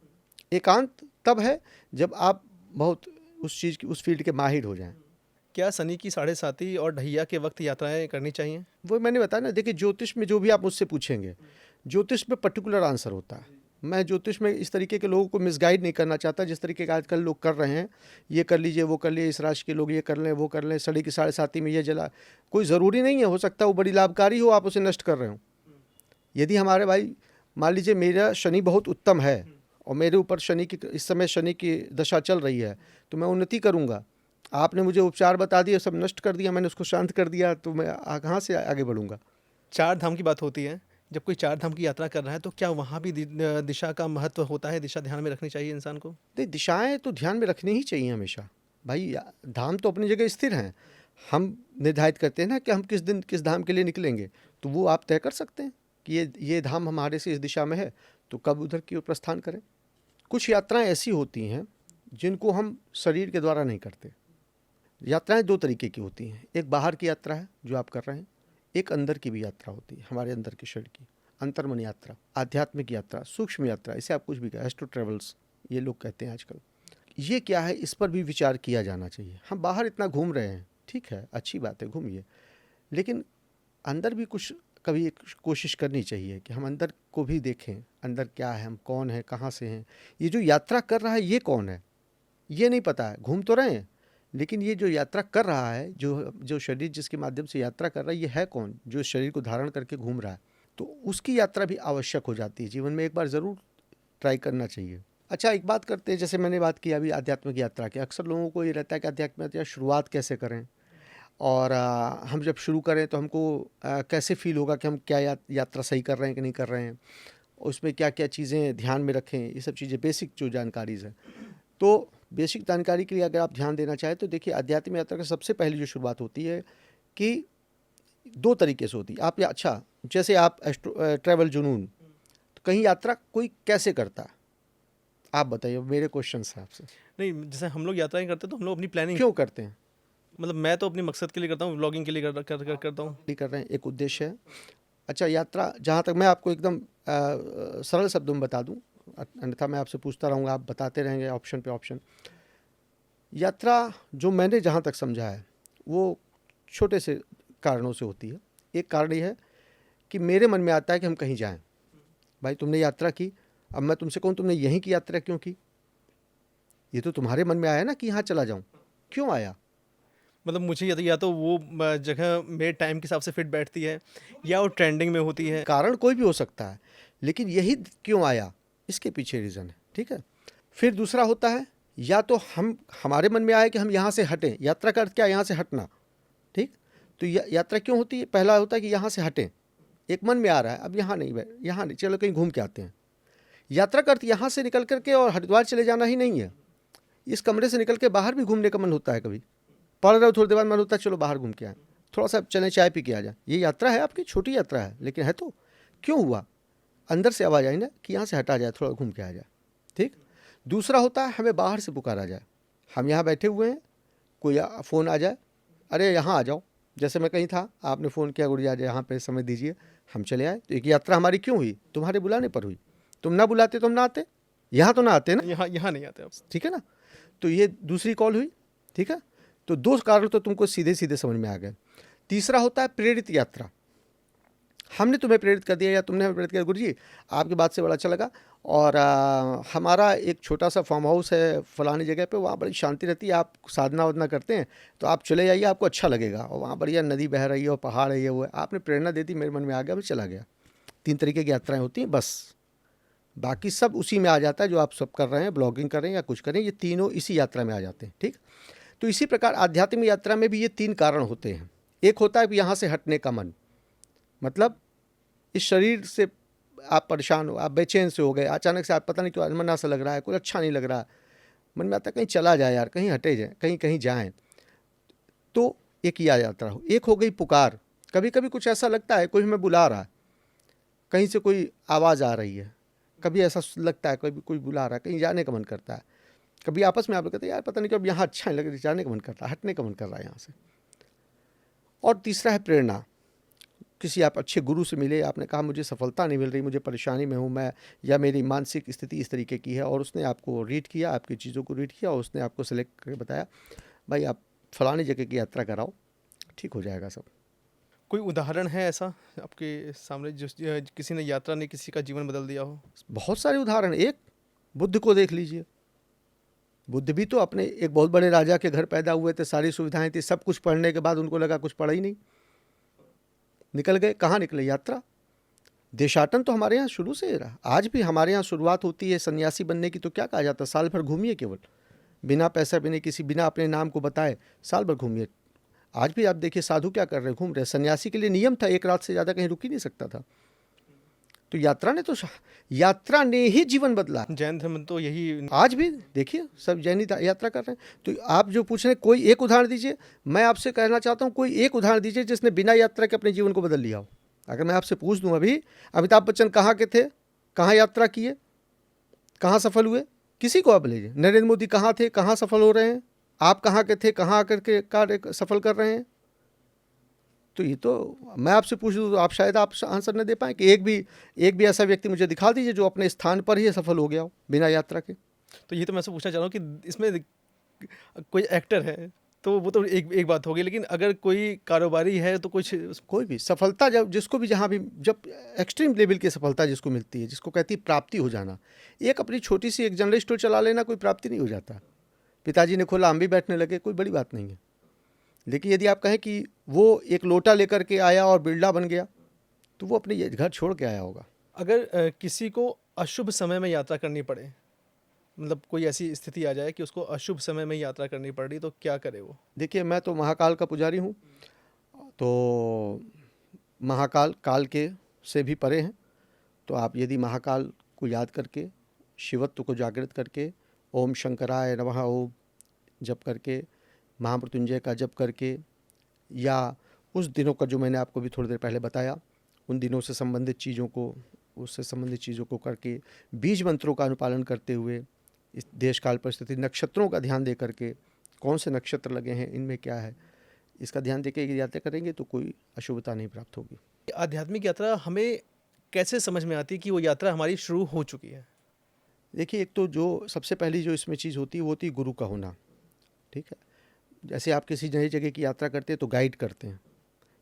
Speaker 1: एकांत तब है जब आप बहुत उस चीज़ की, उस फील्ड के माहिर हो जाएं।
Speaker 2: क्या शनि की साढ़े साती और ढैया के वक्त यात्राएं करनी चाहिए?
Speaker 1: वो मैंने बताया ना, देखिए ज्योतिष में जो भी आप मुझसे पूछेंगे, ज्योतिष में पर्टिकुलर आंसर होता है। मैं ज्योतिष में इस तरीके के लोगों को मिसगाइड नहीं करना चाहता जिस तरीके के आजकल लोग कर रहे हैं। ये कर लीजिए, वो कर लीजिए, इस राशि के लोग ये कर लें, वो कर लें, शनि की साढ़े साती में ये जला, कोई ज़रूरी नहीं है। हो सकता है वो बड़ी लाभकारी हो, आप उसे नष्ट कर रहे हो। यदि हमारे भाई मान लीजिए मेरा शनि बहुत उत्तम है और मेरे ऊपर शनि की इस समय शनि की दशा चल रही है, तो मैं उन्नति करूँगा। आपने मुझे उपचार बता दिए, सब नष्ट कर दिया, मैंने उसको शांत कर दिया, तो मैं कहाँ से आगे बढ़ूँगा?
Speaker 2: चार धाम की बात होती है, जब कोई चार धाम की यात्रा कर रहा है तो क्या वहाँ भी दिशा का महत्व होता है? दिशा ध्यान में रखनी चाहिए इंसान को?
Speaker 1: नहीं, दिशाएं तो ध्यान में रखनी ही चाहिए हमेशा भाई। धाम तो अपनी जगह स्थिर हैं। हम निर्धारित करते हैं ना कि हम किस दिन किस धाम के लिए निकलेंगे, तो वो आप तय कर सकते हैं कि ये धाम हमारे से इस दिशा में है, तो कब उधर की ओर प्रस्थान करें। कुछ यात्राएं ऐसी होती हैं जिनको हम शरीर के द्वारा नहीं करते। यात्राएं दो तरीके की होती हैं, एक बाहर की यात्रा है जो आप कर रहे हैं, एक अंदर की भी यात्रा होती है, हमारे अंदर के शरीर की अंतर्मन यात्रा, आध्यात्मिक यात्रा, सूक्ष्म यात्रा, इसे आप कुछ भी कहें, एस्ट्रो ट्रेवल्स ये लोग कहते हैं आजकल। ये क्या है, इस पर भी विचार किया जाना चाहिए। हम बाहर इतना घूम रहे हैं, ठीक है, अच्छी बात है, घूमिए, लेकिन अंदर भी कुछ कभी एक कोशिश करनी चाहिए कि हम अंदर को भी देखें, अंदर क्या है, हम कौन है, कहाँ से हैं। ये जो यात्रा कर रहा है ये कौन है, ये नहीं पता है। घूम तो रहे हैं, लेकिन ये जो यात्रा कर रहा है, जो जो शरीर जिसके माध्यम से यात्रा कर रहा है, ये है कौन जो शरीर को धारण करके घूम रहा है। तो उसकी यात्रा भी आवश्यक हो जाती है, जीवन में एक बार ज़रूर ट्राई करना चाहिए। अच्छा, एक बात करते हैं, जैसे मैंने बात की अभी आध्यात्मिक यात्रा की। अक्सर लोगों को ये रहता है कि आध्यात्मिक यात्रा शुरुआत कैसे करें, और हम जब शुरू करें तो हमको कैसे फील होगा कि हम क्या यात्रा सही कर रहे हैं कि नहीं कर रहे हैं, उसमें क्या क्या चीज़ें ध्यान में रखें, ये सब चीज़ें बेसिक जो जानकारीज़ हैं। तो बेसिक जानकारी के लिए अगर आप ध्यान देना चाहें तो देखिए, आध्यात्मिक यात्रा की सबसे पहली जो शुरुआत होती है कि दो तरीके से होती है। आप अच्छा, जैसे आप ट्रैवल जुनून, तो कहीं यात्रा कोई कैसे करता है, आप बताइए, मेरे क्वेश्चन है आपसे।
Speaker 2: नहीं, जैसे हम लोग यात्राएं करते हैं तो हम लोग अपनी प्लानिंग,
Speaker 1: क्यों करते हैं?
Speaker 2: मतलब मैं तो अपने मकसद के लिए करता हूँ, व्लॉगिंग के लिए करता हूँ।
Speaker 1: नहीं कर रहे हैं, एक उद्देश्य है। अच्छा, यात्रा जहाँ तक मैं आपको एकदम सरल शब्दों में बता दूं, अन्यथा मैं आपसे पूछता रहूँगा, आप बताते रहेंगे ऑप्शन पे ऑप्शन। यात्रा जो मैंने जहाँ तक समझा है वो छोटे से कारणों से होती है। एक कारण ये है कि मेरे मन में आता है कि हम कहीं जाएं। भाई तुमने यात्रा की, अब मैं तुमसे कहूँ तुमने यहीं की यात्रा क्यों की, ये तो तुम्हारे मन में आया ना कि यहाँ चला जाऊँ, क्यों आया?
Speaker 2: मतलब मुझे या तो वो जगह मेरे टाइम के हिसाब से फिट बैठती है, या वो ट्रेंडिंग में होती है।
Speaker 1: कारण कोई भी हो सकता है, लेकिन यही क्यों आया, इसके पीछे रीज़न है, ठीक है। फिर दूसरा होता है, या तो हमारे मन में आए कि हम यहाँ से हटें। यात्रा का अर्थ क्या है? यहाँ से हटना, ठीक। तो यात्रा क्यों होती है? पहला होता है कि यहाँ से हटें, एक मन में आ रहा है, अब यहाँ नहीं, चलो कहीं घूम के आते हैं। यात्रा का अर्थ यहाँ से निकल करके और हरिद्वार चले जाना ही नहीं है। इस कमरे से निकल के बाहर भी घूमने का मन होता है। कभी पढ़ रहे हो, थोड़ी देर बाद मन होता है चलो बाहर घूम के आए, थोड़ा सा चलें, चाय पी के आ जाए। ये यात्रा है आपकी, छोटी यात्रा है, लेकिन है तो। क्यों हुआ? अंदर से आवाज़ आई ना कि यहाँ से हटा जाए, थोड़ा घूम के आ जाए, ठीक। दूसरा होता है हमें बाहर से पुकारा जाए, हम यहाँ बैठे हुए हैं, कोई फ़ोन आ जाए, अरे यहाँ आ जाओ। जैसे मैं कहीं था, आपने फ़ोन किया, गुड़िया यहाँ पे समय दीजिए, हम चले आए। तो एक यात्रा हमारी क्यों हुई? तुम्हारे बुलाने पर हुई। तुम ना बुलाते तो हम ना आते, यहाँ तो ना आते ना,
Speaker 2: यहाँ नहीं आते आप,
Speaker 1: ठीक है ना। तो ये दूसरी कॉल हुई, ठीक है। तो दो कारण तो तुमको सीधे सीधे समझ में आ गए। तीसरा होता है प्रेरित यात्रा। हमने तुम्हें प्रेरित कर दिया या तुमने हमें प्रेरित किया, गुरु जी आपकी बात से बड़ा अच्छा लगा, और हमारा एक छोटा सा फार्म हाउस है फलानी जगह पे, वहाँ बड़ी शांति रहती है, आप साधना वाधना करते हैं तो आप चले जाइए, आपको अच्छा लगेगा, और वहाँ बढ़िया नदी बह रही है और पहाड़ है, ये वो है। आपने प्रेरणा दे दी, मेरे मन में आ गया, मैं चला गया। 3 तरीके की यात्राएँ होती हैं बस, बाकी सब उसी में आ जाता है जो आप सब कर रहे हैं, ब्लॉगिंग कर रहे हैं या कुछ करें, ये तीनों इसी यात्रा में आ जाते हैं, ठीक। तो इसी प्रकार आध्यात्मिक यात्रा में भी ये 3 कारण होते हैं। एक होता है कि यहाँ से हटने का मन, मतलब इस शरीर से आप परेशान हो, आप बेचैन से हो गए, अचानक से आप पता नहीं क्यों अनमना सा लग रहा है, कुछ अच्छा नहीं लग रहा है, मन में आता है कहीं चला जाए यार, कहीं हटे जाए, कहीं कहीं जाएँ। तो एक यह यात्रा हो। एक हो गई पुकार, कभी कभी कुछ ऐसा लगता है कोई हमें बुला रहा है, कहीं से कोई आवाज़ आ रही है, कभी ऐसा लगता है कभी कोई बुला रहा है, कहीं जाने का मन करता है। कभी आपस में आप लोग कहते हैं यार पता नहीं क्यों अब यहाँ अच्छा नहीं लग रहा, जाने का मन करता है, हटने का मन कर रहा है यहाँ से। और तीसरा है प्रेरणा। किसी आप अच्छे गुरु से मिले, आपने कहा मुझे सफलता नहीं मिल रही, मुझे परेशानी में हूँ मैं, या मेरी मानसिक स्थिति इस तरीके की है, और उसने आपको रीड किया, आपकी चीज़ों को रीड किया और उसने आपको सेलेक्ट करके बताया भाई आप फलानी जगह की यात्रा कराओ, ठीक हो जाएगा सब।
Speaker 2: कोई उदाहरण है ऐसा आपके सामने किसी ने यात्रा ने किसी का जीवन बदल दिया हो?
Speaker 1: बहुत सारे उदाहरण, एक बुद्ध को देख लीजिए। बुद्ध भी तो अपने एक बहुत बड़े राजा के घर पैदा हुए थे, सारी सुविधाएं थी, सब कुछ पढ़ने के बाद उनको लगा कुछ पढ़ा ही नहीं, निकल गए। कहाँ निकले? यात्रा। देशाटन तो हमारे यहाँ शुरू से ही रहा, आज भी हमारे यहाँ शुरुआत होती है सन्यासी बनने की तो क्या कहा जाता है, साल भर घूमिए, केवल बिना पैसा बिना अपने नाम को बताए साल भर घूमिए। आज भी आप देखिए साधु क्या कर रहे हैं, घूम रहे हैं। सन्यासी के लिए नियम था, एक रात से ज़्यादा कहीं रुक ही नहीं सकता था। तो यात्रा ने ही जीवन बदला।
Speaker 2: जैन धर्म तो यही।
Speaker 1: आज भी देखिए सब जैनी यात्रा कर रहे हैं। तो आप जो पूछ रहे हैं, कोई एक उदाहरण दीजिए। मैं आपसे कहना चाहता हूँ, कोई एक उदाहरण दीजिए जिसने बिना यात्रा के अपने जीवन को बदल लिया हो। अगर मैं आपसे पूछ दूँ, अभी अमिताभ बच्चन कहाँ के थे, कहाँ यात्रा किए, कहाँ सफल हुए? किसी को आप लीजिए। नरेंद्र मोदी कहाँ थे, कहाँ सफल हो रहे हैं? आप कहाँ के थे, कहाँ आकर के कार्य सफल कर रहे हैं? तो ये तो मैं आपसे पूछ दूँ तो आप शायद आप आंसर न दे पाएँ कि एक भी ऐसा व्यक्ति मुझे दिखा दीजिए जो अपने स्थान पर ही सफल हो गया हो बिना यात्रा के।
Speaker 2: तो ये तो मैं आपसे पूछना चाह रहा हूँ कि इसमें कोई एक्टर है तो वो तो एक बात होगी, लेकिन अगर कोई कारोबारी है तो कुछ
Speaker 1: कोई भी सफलता जब जिसको भी जहाँ भी जब एक्सट्रीम लेवल की सफलता जिसको मिलती है, जिसको कहती है प्राप्ति हो जाना, एक अपनी छोटी सी एक जनरल स्टोर चला लेना कोई प्राप्ति नहीं हो जाता। पिताजी ने खोला, हम भी बैठने लगे, कोई बड़ी बात नहीं है। लेकिन यदि आप कहें कि वो एक लोटा लेकर के आया और बिरला बन गया, तो वो अपने घर छोड़ के आया होगा।
Speaker 2: अगर किसी को अशुभ समय में यात्रा करनी पड़े, मतलब कोई ऐसी स्थिति आ जाए कि उसको अशुभ समय में यात्रा करनी पड़ रही, तो क्या करे वो?
Speaker 1: देखिए मैं तो महाकाल का पुजारी हूँ, तो महाकाल काल के से भी परे हैं। तो आप यदि महाकाल को याद करके, शिवत्व को जागृत करके, ओम शंकराय नमः ओम जप करके, महामृत्युंजय का जप करके, या उस दिनों का जो मैंने आपको भी थोड़ी देर पहले बताया, उन दिनों से संबंधित चीज़ों को, उससे संबंधित चीज़ों को करके, बीज मंत्रों का अनुपालन करते हुए, इस देश काल परिस्थिति, नक्षत्रों का ध्यान दे करके, कौन से नक्षत्र लगे हैं, इनमें क्या है, इसका ध्यान देकर यदि यात्रा करेंगे तो कोई अशुभता नहीं प्राप्त होगी।
Speaker 2: आध्यात्मिक यात्रा हमें कैसे समझ में आती है कि वो यात्रा हमारी शुरू हो चुकी है?
Speaker 1: देखिए, एक तो जो सबसे पहली जो इसमें चीज़ होती है वो होती है गुरु का होना। ठीक है, जैसे आप किसी नई जगह की यात्रा करते हैं तो गाइड करते हैं।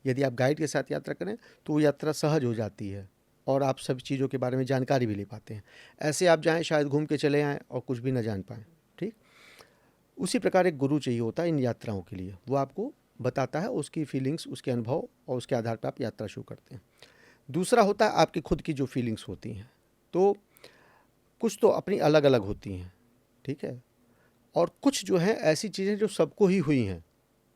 Speaker 1: यदि आप गाइड के साथ यात्रा करें तो वो यात्रा सहज हो जाती है और आप सब चीज़ों के बारे में जानकारी भी ले पाते हैं। ऐसे आप जाएं, शायद घूम के चले आएँ और कुछ भी ना जान पाएँ। ठीक, उसी प्रकार एक गुरु चाहिए होता है इन यात्राओं के लिए। वो आपको बताता है, उसकी फीलिंग्स, उसके अनुभव, और उसके आधार पर आप यात्रा शुरू करते हैं। दूसरा होता है आपकी खुद की जो फीलिंग्स होती हैं, तो कुछ तो अपनी अलग अलग होती हैं, ठीक है, और कुछ जो है ऐसी चीज़ें जो सबको ही हुई हैं।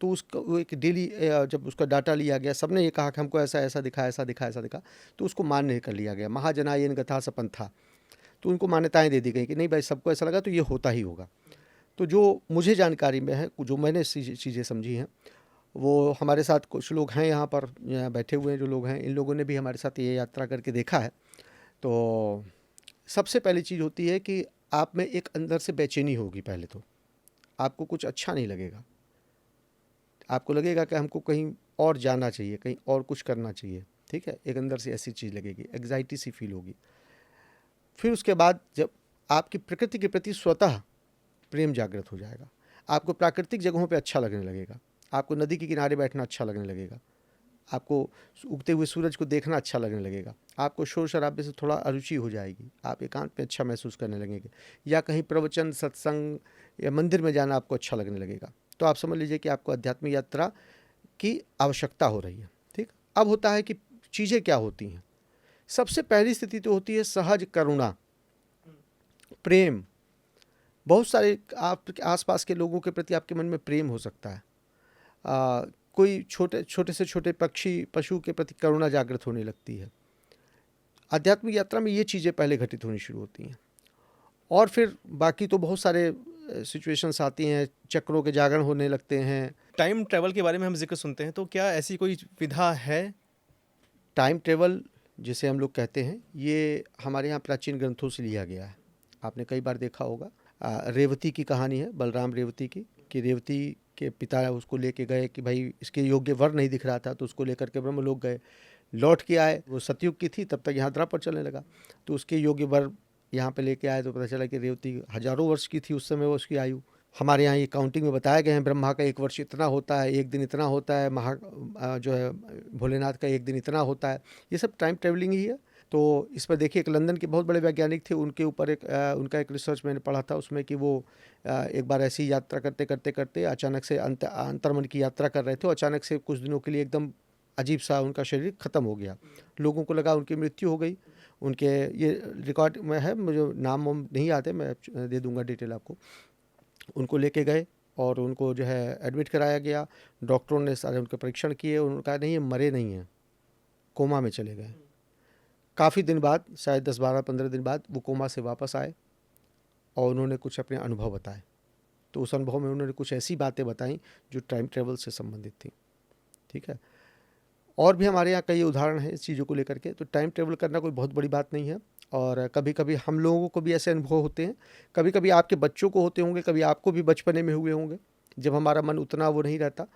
Speaker 1: तो उसका वो एक डेली जब उसका डाटा लिया गया, सबने ये कहा कि हमको ऐसा ऐसा दिखा, ऐसा दिखा, ऐसा दिखा, तो उसको मान्य कर लिया गया। महाजनायन गथा सपन था, तो उनको मान्यताएं दे दी गई कि नहीं भाई, सबको ऐसा लगा तो ये होता ही होगा। तो जो मुझे जानकारी में है, जो मैंने चीज़ें समझी हैं, वो हमारे साथ कुछ लोग हैं यहाँ पर, यहाँ बैठे हुए हैं जो लोग हैं, इन लोगों ने भी हमारे साथ ये यात्रा करके देखा है। तो सबसे पहली चीज़ होती है कि आप में एक अंदर से बेचैनी होगी। पहले तो आपको कुछ अच्छा नहीं लगेगा, आपको लगेगा कि हमको कहीं और जाना चाहिए, कहीं और कुछ करना चाहिए। ठीक है, एक अंदर से ऐसी चीज़ लगेगी, एग्जाइटी सी फील होगी। फिर उसके बाद जब आपकी प्रकृति के प्रति स्वतः प्रेम जागृत हो जाएगा, आपको प्राकृतिक जगहों पे अच्छा लगने लगेगा, आपको नदी के किनारे बैठना अच्छा लगने लगेगा, आपको उगते हुए सूरज को देखना अच्छा लगने लगेगा, आपको शोर शराबे से थोड़ा अरुचि हो जाएगी, आप एकांत में अच्छा महसूस करने लगेंगे, या कहीं प्रवचन, सत्संग या मंदिर में जाना आपको अच्छा लगने लगेगा। तो आप समझ लीजिए कि आपको आध्यात्मिक यात्रा की आवश्यकता हो रही है। ठीक, अब होता है कि चीज़ें क्या होती हैं। सबसे पहली स्थिति तो होती है सहज करुणा, प्रेम। बहुत सारे आपके आसपास के लोगों के प्रति आपके मन में प्रेम हो सकता है। कोई छोटे से छोटे पशु के प्रति करुणा जागृत होने लगती है। आध्यात्मिक यात्रा में ये चीज़ें पहले घटित होनी शुरू होती हैं, और फिर बाकी तो बहुत सारे सिचुएशंस आती हैं, चक्रों के जागरण होने लगते हैं।
Speaker 2: टाइम ट्रैवल के बारे में हम जिक्र सुनते हैं, तो क्या ऐसी कोई विधा है?
Speaker 1: टाइम ट्रेवल जिसे हम लोग कहते हैं, ये हमारे यहाँ प्राचीन ग्रंथों से लिया गया है। आपने कई बार देखा होगा, रेवती की कहानी है, बलराम रेवती की, कि रेवती के पिता उसको लेके गए कि भाई इसके योग्य वर नहीं दिख रहा था, तो उसको लेकर के ब्रह्मलोक गए। लौट के आए, वो सतयुग की थी, तब तक यहाँ द्वापर चलने लगा। तो उसके योग्य वर यहाँ पे लेके आए तो पता चला कि रेवती हजारों वर्ष की थी उस समय वो उसकी आयु। हमारे यहाँ ये काउंटिंग में बताया गया है, ब्रह्मा का 1 वर्ष इतना होता है, 1 दिन इतना होता है, जो है भोलेनाथ का 1 दिन इतना होता है। ये सब टाइम ट्रेवलिंग ही है। तो इस पर देखिए, एक लंदन के बहुत बड़े वैज्ञानिक थे, उनके ऊपर उनका एक रिसर्च मैंने पढ़ा था उसमें कि वो एक बार ऐसी यात्रा करते करते करते अचानक से अंतर्मन की यात्रा कर रहे थे, और अचानक से कुछ दिनों के लिए एकदम अजीब सा उनका शरीर ख़त्म हो गया। लोगों को लगा उनकी मृत्यु हो गई। उनके ये रिकॉर्ड में है, मुझे नाम वाम नहीं याद है, मैं दे दूंगा डिटेल आपको। उनको लेके गए और उनको जो है एडमिट कराया गया। डॉक्टरों ने सारे उनके परीक्षण किए, उन्होंने कहा नहीं ये मरे नहीं हैं, कोमा में चले गए। काफ़ी दिन बाद, शायद 10-12-15 दिन बाद वो कोमा से वापस आए और उन्होंने कुछ अपने अनुभव बताए। तो उस अनुभव में उन्होंने कुछ ऐसी बातें बताई जो टाइम ट्रेवल से संबंधित थी। ठीक है, और भी हमारे यहाँ कई उदाहरण हैं इस चीज़ों को लेकर के। तो टाइम ट्रेवल करना कोई बहुत बड़ी बात नहीं है, और कभी कभी हम लोगों को भी ऐसे अनुभव होते हैं, कभी कभी आपके बच्चों को होते होंगे, कभी आपको भी बचपने में हुए होंगे, जब हमारा मन उतना वो नहीं रहता।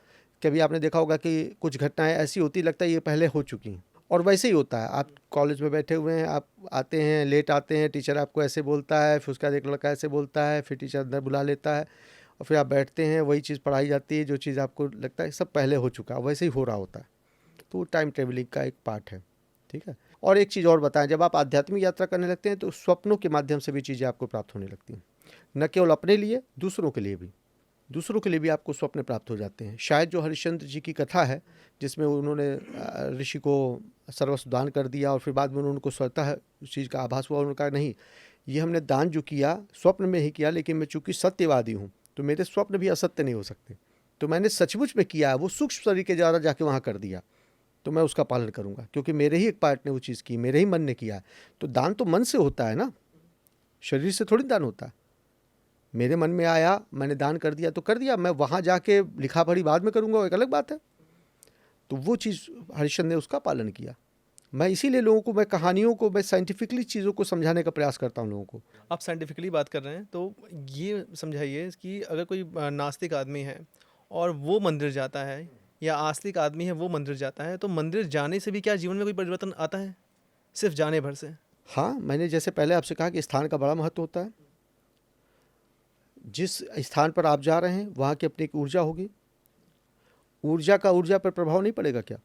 Speaker 1: कभी आपने देखा होगा कि कुछ घटनाएं ऐसी होती, लगता है ये पहले हो चुकी हैं, और वैसे ही होता है। आप कॉलेज में बैठे हुए हैं, आप आते हैं, लेट आते हैं, टीचर आपको ऐसे बोलता है, फिर उसके बाद एक लड़का ऐसे बोलता है, फिर टीचर अंदर बुला लेता है, और फिर आप बैठते हैं, वही चीज़ पढ़ाई जाती है, जो चीज़ आपको लगता है सब पहले हो चुका है, वैसे ही हो रहा होता है। तो टाइम ट्रेवलिंग का एक पार्ट है। ठीक है, और एक चीज़ और बताएं, जब आप आध्यात्मिक यात्रा करने लगते हैं तो स्वप्नों के माध्यम से भी चीज़ें आपको प्राप्त होने लगती हैं, न केवल अपने लिए, दूसरों के लिए भी। दूसरों के लिए भी आपको स्वप्न प्राप्त हो जाते हैं। शायद जो हरिश्चंद्र जी की कथा है, जिसमें उन्होंने ऋषि को सर्वस्व दान कर दिया और फिर बाद में उनको स्वतः उस चीज़ का आभास हुआ, उन्होंने कहा नहीं, ये हमने दान जो किया स्वप्न में ही किया, लेकिन मैं चूँकि सत्यवादी हूँ तो मेरे स्वप्न भी असत्य नहीं हो सकते, तो मैंने सचमुच में किया है, वो सूक्ष्म शरीर के द्वारा जाके वहाँ कर दिया, तो मैं उसका पालन करूँगा, क्योंकि मेरे ही एक पार्ट ने वो चीज़ की, मेरे ही मन ने किया। तो दान तो मन से होता है ना, शरीर से थोड़ी दान होता है। मेरे मन में आया, मैंने दान कर दिया तो कर दिया, मैं वहाँ जाके लिखा पढ़ी बाद में करूँगा, वो एक अलग बात है। तो वो चीज़ हरिश्चंद्र ने उसका पालन किया। मैं इसीलिए लोगों को, मैं कहानियों को, मैं साइंटिफिकली चीज़ों को समझाने का प्रयास करता हूँ लोगों को।
Speaker 2: आप साइंटिफिकली बात कर रहे हैं, तो ये समझाइए कि अगर कोई नास्तिक आदमी है और वो मंदिर जाता है, या आस्तिक आदमी है वो मंदिर जाता है, तो मंदिर जाने से भी क्या जीवन में कोई परिवर्तन आता है, सिर्फ जाने भर से?
Speaker 1: हाँ, मैंने जैसे पहले आपसे कहा कि स्थान का बड़ा महत्व होता है। जिस स्थान पर आप जा रहे हैं वहाँ की अपनी एक ऊर्जा होगी। ऊर्जा का ऊर्जा पर प्रभाव नहीं पड़ेगा क्या?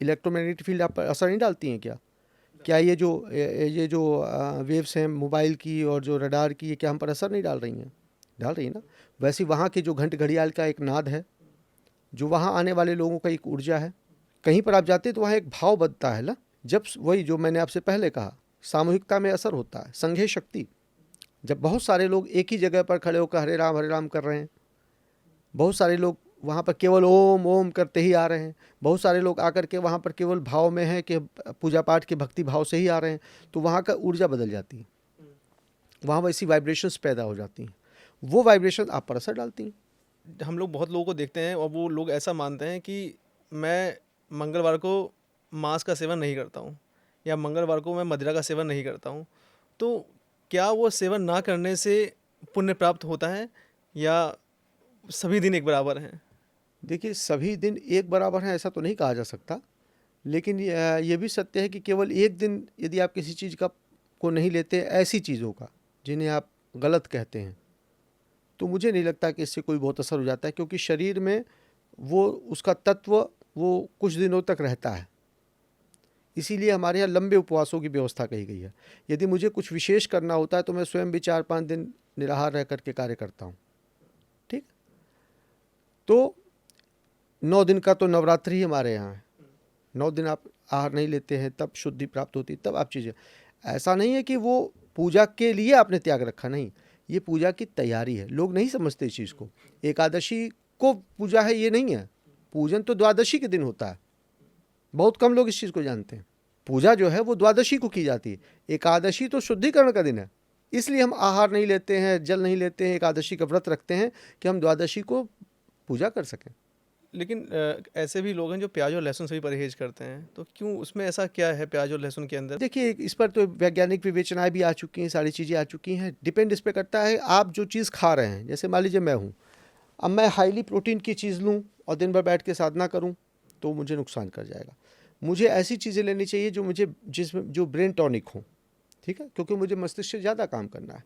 Speaker 1: इलेक्ट्रोमैग्नेटिक फील्ड आप पर असर नहीं डालती हैं क्या? क्या ये जो वेव्स हैं मोबाइल की और जो रडार की, ये क्या हम पर असर नहीं डाल रही हैं? डाल रही है ना। वैसे वहाँ के जो घंट घड़ियाल का एक नाद है, जो वहाँ आने वाले लोगों का एक ऊर्जा है। कहीं पर आप जाते हैं तो वहाँ एक भाव बनता है ना। जब वही जो मैंने आपसे पहले कहा, सामूहिकता में असर होता है, संघे शक्ति। जब बहुत सारे लोग एक ही जगह पर खड़े होकर हरे राम कर रहे हैं, बहुत सारे लोग वहाँ पर केवल ओम ओम करते ही आ रहे हैं, बहुत सारे लोग आकर के वहाँ पर केवल भाव में हैं कि पूजा पाठ के भक्ति भाव से ही आ रहे हैं, तो वहाँ का ऊर्जा बदल जाती है, वहाँ वैसी वाइब्रेशंस पैदा हो जाती हैं, वो वाइब्रेशन आप पर असर डालती हैं।
Speaker 2: हम लोग बहुत लोगों को देखते हैं और वो लोग ऐसा मानते हैं कि मैं मंगलवार को मांस का सेवन नहीं करता हूँ, या मंगलवार को मैं मदिरा का सेवन नहीं करता हूँ, तो क्या वो सेवन ना करने से पुण्य प्राप्त होता है, या सभी दिन एक बराबर हैं?
Speaker 1: देखिए, सभी दिन एक बराबर हैं ऐसा तो नहीं कहा जा सकता, लेकिन ये भी सत्य है कि केवल एक दिन यदि आप किसी चीज़ का को नहीं लेते, ऐसी चीज़ों का जिन्हें आप गलत कहते हैं, तो मुझे नहीं लगता कि इससे कोई बहुत असर हो जाता है, क्योंकि शरीर में वो उसका तत्व वो कुछ दिनों तक रहता है। इसीलिए हमारे यहाँ लंबे उपवासों की व्यवस्था कही गई है। यदि मुझे कुछ विशेष करना होता है तो मैं स्वयं भी 4-5 दिन निराहार रह करके कार्य करता हूँ। ठीक, तो 9 दिन का तो नवरात्रि ही हमारे यहाँ है। 9 दिन आप आहार नहीं लेते हैं, तब शुद्धि प्राप्त होती, तब आप चीज़ें, ऐसा नहीं है कि वो पूजा के लिए आपने त्याग रखा, नहीं, ये पूजा की तैयारी है। लोग नहीं समझते इस चीज़ को। एकादशी को पूजा है ये नहीं है, पूजन तो द्वादशी के दिन होता है। बहुत कम लोग इस चीज़ को जानते हैं। पूजा जो है वो द्वादशी को की जाती है, एकादशी तो शुद्धिकरण का दिन है। इसलिए हम आहार नहीं लेते हैं, जल नहीं लेते हैं, एकादशी का व्रत रखते हैं कि हम द्वादशी को पूजा कर सकें।
Speaker 2: लेकिन ऐसे भी लोग हैं जो प्याज और लहसुन से भी परहेज करते हैं, तो क्यों, उसमें ऐसा क्या है प्याज और लहसुन के अंदर?
Speaker 1: देखिए, इस पर तो वैज्ञानिक विवेचनाएं भी आ चुकी हैं, सारी चीज़ें आ चुकी हैं। डिपेंड इस पर करता है आप जो चीज़ खा रहे हैं। जैसे मान लीजिए मैं हूँ, अब मैं हाईली प्रोटीन की चीज़ लूँ और दिन भर बैठ के साधना करूँ तो मुझे नुकसान कर जाएगा। मुझे ऐसी चीज़ें लेनी चाहिए जो मुझे जिसमें जो ब्रेन टॉनिक हो, ठीक है, क्योंकि मुझे मस्तिष्क से ज़्यादा काम करना है।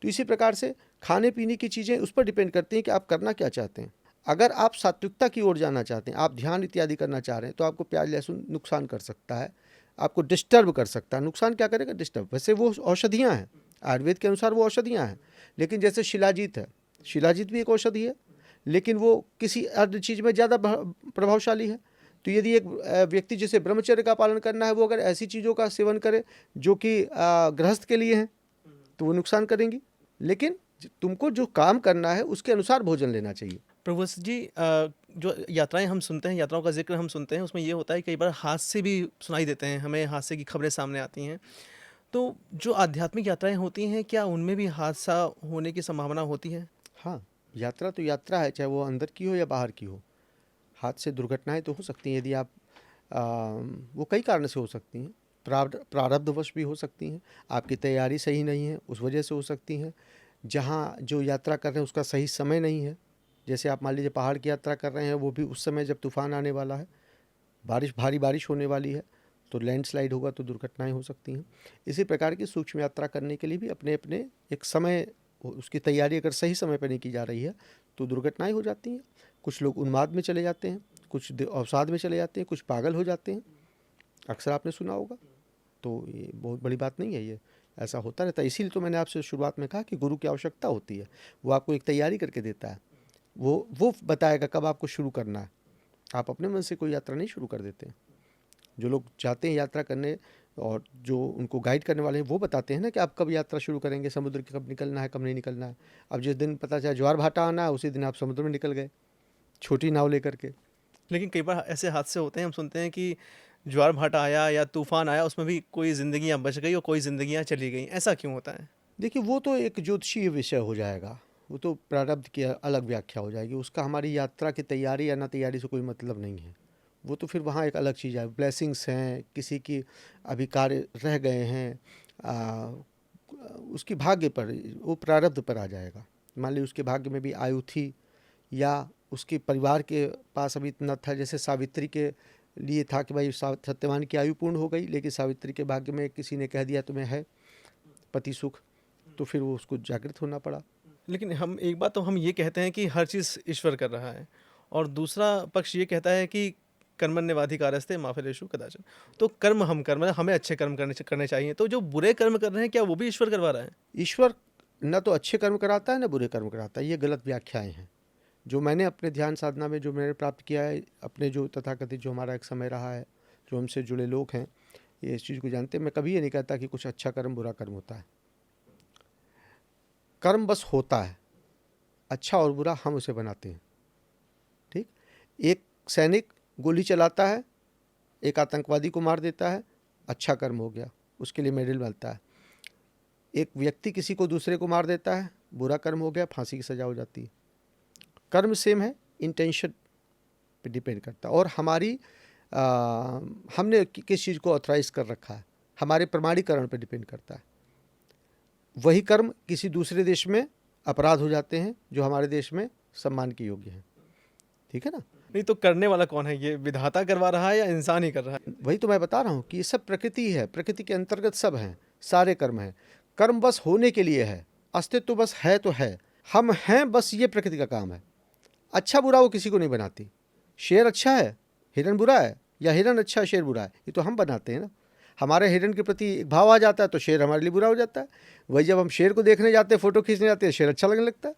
Speaker 1: तो इसी प्रकार से खाने पीने की चीज़ें उस पर डिपेंड करती हैं कि आप करना क्या चाहते हैं। अगर आप सात्विकता की ओर जाना चाहते हैं, आप ध्यान इत्यादि करना चाह रहे हैं, तो आपको प्याज लहसुन नुकसान कर सकता है, आपको डिस्टर्ब कर सकता है। नुकसान क्या करेगा? डिस्टर्ब। वैसे वो औषधियाँ हैं, आयुर्वेद के अनुसार वो औषधियाँ हैं, लेकिन जैसे शिलाजीत है, शिलाजीत भी एक औषधि है, लेकिन वो किसी अन्य चीज़ में ज़्यादा प्रभावशाली है। तो यदि एक व्यक्ति जिसे ब्रह्मचर्य का पालन करना है, वो अगर ऐसी चीज़ों का सेवन करे जो कि गृहस्थ के लिए हैं, तो वो नुकसान करेंगी। लेकिन तुमको जो काम करना है उसके अनुसार भोजन लेना चाहिए।
Speaker 2: प्रभु जी, जो यात्राएं हम सुनते हैं, यात्राओं का जिक्र हम सुनते हैं, उसमें ये होता है कई बार हादसे भी सुनाई देते हैं, हमें हादसे की खबरें सामने आती हैं। तो जो आध्यात्मिक यात्राएं होती हैं, क्या उनमें भी हादसा होने की संभावना होती है?
Speaker 1: हाँ, यात्रा तो यात्रा है, चाहे वो अंदर की हो या बाहर की हो। हादसे दुर्घटनाएं तो हो सकती हैं, यदि आप वो कई कारण से हो सकती हैं। प्रारब्धवश भी हो सकती हैं, आपकी तैयारी सही नहीं है उस वजह से हो सकती हैं। जहाँ जो यात्रा कर रहे हैं उसका सही समय नहीं है, जैसे आप मान लीजिए पहाड़ की यात्रा कर रहे हैं, वो भी उस समय जब तूफान आने वाला है, भारी बारिश होने वाली है, तो लैंडस्लाइड होगा तो दुर्घटनाएं हो सकती हैं। इसी प्रकार की सूक्ष्म यात्रा करने के लिए भी अपने अपने एक समय, उसकी तैयारी अगर सही समय पर नहीं की जा रही है तो दुर्घटनाएं हो जाती हैं। कुछ लोग उन्माद में चले जाते हैं, कुछ अवसाद में चले जाते हैं, कुछ पागल हो जाते हैं, अक्सर आपने सुना होगा। तो ये बहुत बड़ी बात नहीं है, ये ऐसा होता रहता है। इसीलिए तो मैंने आपसे शुरुआत में कहा कि गुरु की आवश्यकता होती है। वो आपको एक तैयारी करके देता है, वो बताएगा कब आपको शुरू करना है। आप अपने मन से कोई यात्रा नहीं शुरू कर देते। जो लोग चाहते हैं यात्रा करने और जो उनको गाइड करने वाले हैं वो बताते हैं ना कि आप कब यात्रा शुरू करेंगे, समुद्र के कब निकलना है, कब नहीं निकलना है। अब जिस दिन पता चला ज्वार भाटा आना है, उसी दिन आप समुद्र में निकल गए छोटी नाव लेकर के।
Speaker 2: लेकिन कई बार ऐसे हादसे होते हैं, हम सुनते हैं कि ज्वार भाटा आया या तूफान आया, उसमें भी कोई ज़िंदगियां बच गई और कोई ज़िंदगियां चली गई। ऐसा क्यों होता है?
Speaker 1: देखिए, वो तो एक ज्योतिषीय विषय हो जाएगा, वो तो प्रारब्ध की अलग व्याख्या हो जाएगी। उसका हमारी यात्रा की तैयारी या ना तैयारी से कोई मतलब नहीं है। वो तो फिर वहाँ एक अलग चीज़ है। ब्लेसिंग्स हैं, किसी की अभी कार्य रह गए हैं, उसकी भाग्य पर, वो प्रारब्ध पर आ जाएगा। मान लीजिए उसके भाग्य में भी आयु थी, या उसके परिवार के पास अभी इतना था, जैसे सावित्री के लिए था कि भाई सत्यवान की आयु पूर्ण हो गई, लेकिन सावित्री के भाग्य में किसी ने कह दिया तुम्हें है पति सुख, तो फिर वो उसको जागृत होना पड़ा।
Speaker 2: लेकिन हम एक बात तो हम ये कहते हैं कि हर चीज़ ईश्वर कर रहा है, और दूसरा पक्ष ये कहता है कि कर्मण्यवाधिकारस्ते मा फलेषु कदाचन। तो कर्म हमें अच्छे कर्म करने चाहिए। तो जो बुरे कर्म कर रहे हैं, क्या वो भी ईश्वर करवा रहा है?
Speaker 1: ईश्वर न तो अच्छे कर्म कराता है न बुरे कर्म कराता है, ये गलत व्याख्याएं हैं। जो मैंने अपने ध्यान साधना में जो मैंने प्राप्त किया है, अपने जो तथाकथित जो हमारा एक समय रहा है, जो हमसे जुड़े लोग हैं, ये इस चीज़ को जानते हैं। मैं कभी ये नहीं कहता कि कुछ अच्छा कर्म बुरा कर्म होता है। कर्म बस होता है, अच्छा और बुरा हम उसे बनाते हैं। ठीक, एक सैनिक गोली चलाता है, एक आतंकवादी को मार देता है, अच्छा कर्म हो गया, उसके लिए मेडल मिलता है। एक व्यक्ति किसी को दूसरे को मार देता है, बुरा कर्म हो गया, फांसी की सज़ा हो जाती है। कर्म सेम है, इंटेंशन पे डिपेंड करता है। और हमारी हमने किस चीज़ को ऑथराइज कर रखा है, हमारे प्रमाणीकरण पे डिपेंड करता है। वही कर्म किसी दूसरे देश में अपराध हो जाते हैं जो हमारे देश में सम्मान के योग्य हैं। ठीक है ना?
Speaker 2: नहीं, तो करने वाला कौन है? ये विधाता करवा रहा है या इंसान ही कर रहा है?
Speaker 1: वही तो मैं बता रहा हूँ कि ये सब प्रकृति है, प्रकृति के अंतर्गत सब हैं, सारे कर्म हैं। कर्म बस होने के लिए है, अस्तित्व बस है तो है, हम हैं बस, ये प्रकृति का काम है। अच्छा बुरा वो किसी को नहीं बनाती। शेर अच्छा है, हिरन बुरा है, या हिरन अच्छा है, शेर बुरा है, ये तो हम बनाते हैं ना। हमारे हिरन के प्रति एक भाव आ जाता है तो शेर हमारे लिए बुरा हो जाता है। वही जब हम शेर को देखने जाते हैं, फोटो खींचने जाते हैं, शेर अच्छा लगने लगता है।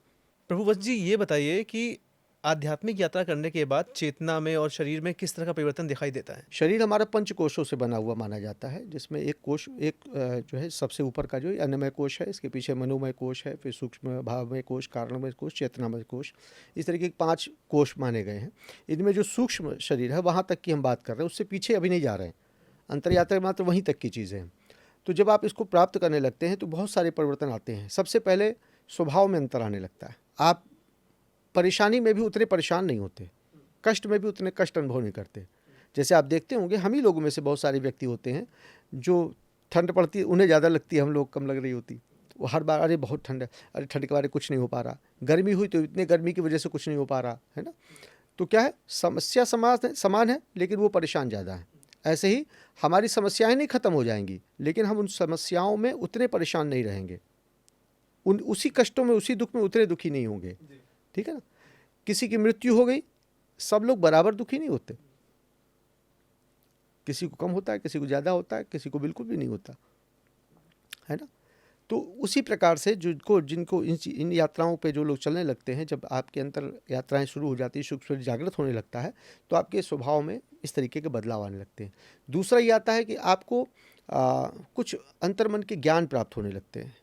Speaker 2: प्रभु वत्स जी, ये बताइए कि आध्यात्मिक यात्रा करने के बाद चेतना में और शरीर में किस तरह का परिवर्तन दिखाई देता है?
Speaker 1: शरीर हमारा पंच कोशों से बना हुआ माना जाता है, जिसमें एक कोश, एक जो है सबसे ऊपर का जो है अन्नमय कोश है, इसके पीछे मनोमय कोश है, फिर सूक्ष्म भावमय कोश, कारणमय कोश, चेतनामय कोश, इस तरीके के 5 कोश माने गए हैं। इनमें जो सूक्ष्म शरीर है वहाँ तक की हम बात कर रहे हैं, उससे पीछे अभी नहीं जा रहे हैं। अंतर्यात्रा मात्र वहीं तक की चीज़ें हैं। तो जब आप इसको प्राप्त करने लगते हैं तो बहुत सारे परिवर्तन आते हैं। सबसे पहले स्वभाव में अंतर आने लगता है। आप परेशानी में भी उतने परेशान नहीं होते, कष्ट में भी उतने कष्ट अनुभव नहीं करते। जैसे आप देखते होंगे, हम ही लोगों में से बहुत सारे व्यक्ति होते हैं जो ठंड पड़ती है उन्हें ज़्यादा लगती है, हम लोग कम लग रही होती। वो हर बार अरे बहुत ठंड है, अरे ठंड के बारे कुछ नहीं हो पा रहा, गर्मी हुई तो इतने गर्मी की वजह से कुछ नहीं हो पा रहा है ना। तो क्या है, समस्या समान है लेकिन वो परेशान ज़्यादा है। ऐसे ही हमारी समस्याएं नहीं खत्म हो जाएंगी, लेकिन हम उन समस्याओं में उतने परेशान नहीं रहेंगे, उन उसी कष्टों में, उसी दुख में उतने दुखी नहीं होंगे। ठीक है ना। किसी की मृत्यु हो गई, सब लोग बराबर दुखी नहीं होते, किसी को कम होता है, किसी को ज़्यादा होता है, किसी को बिल्कुल भी नहीं होता, है ना। तो उसी प्रकार से जिनको इन यात्राओं पे जो लोग चलने लगते हैं, जब आपके अंतर यात्राएं शुरू हो जाती है, सुख शरीर जागृत होने लगता है, तो आपके स्वभाव में इस तरीके के बदलाव आने लगते हैं। दूसरा ये आता है कि आपको कुछ अंतर्मन के ज्ञान प्राप्त होने लगते हैं,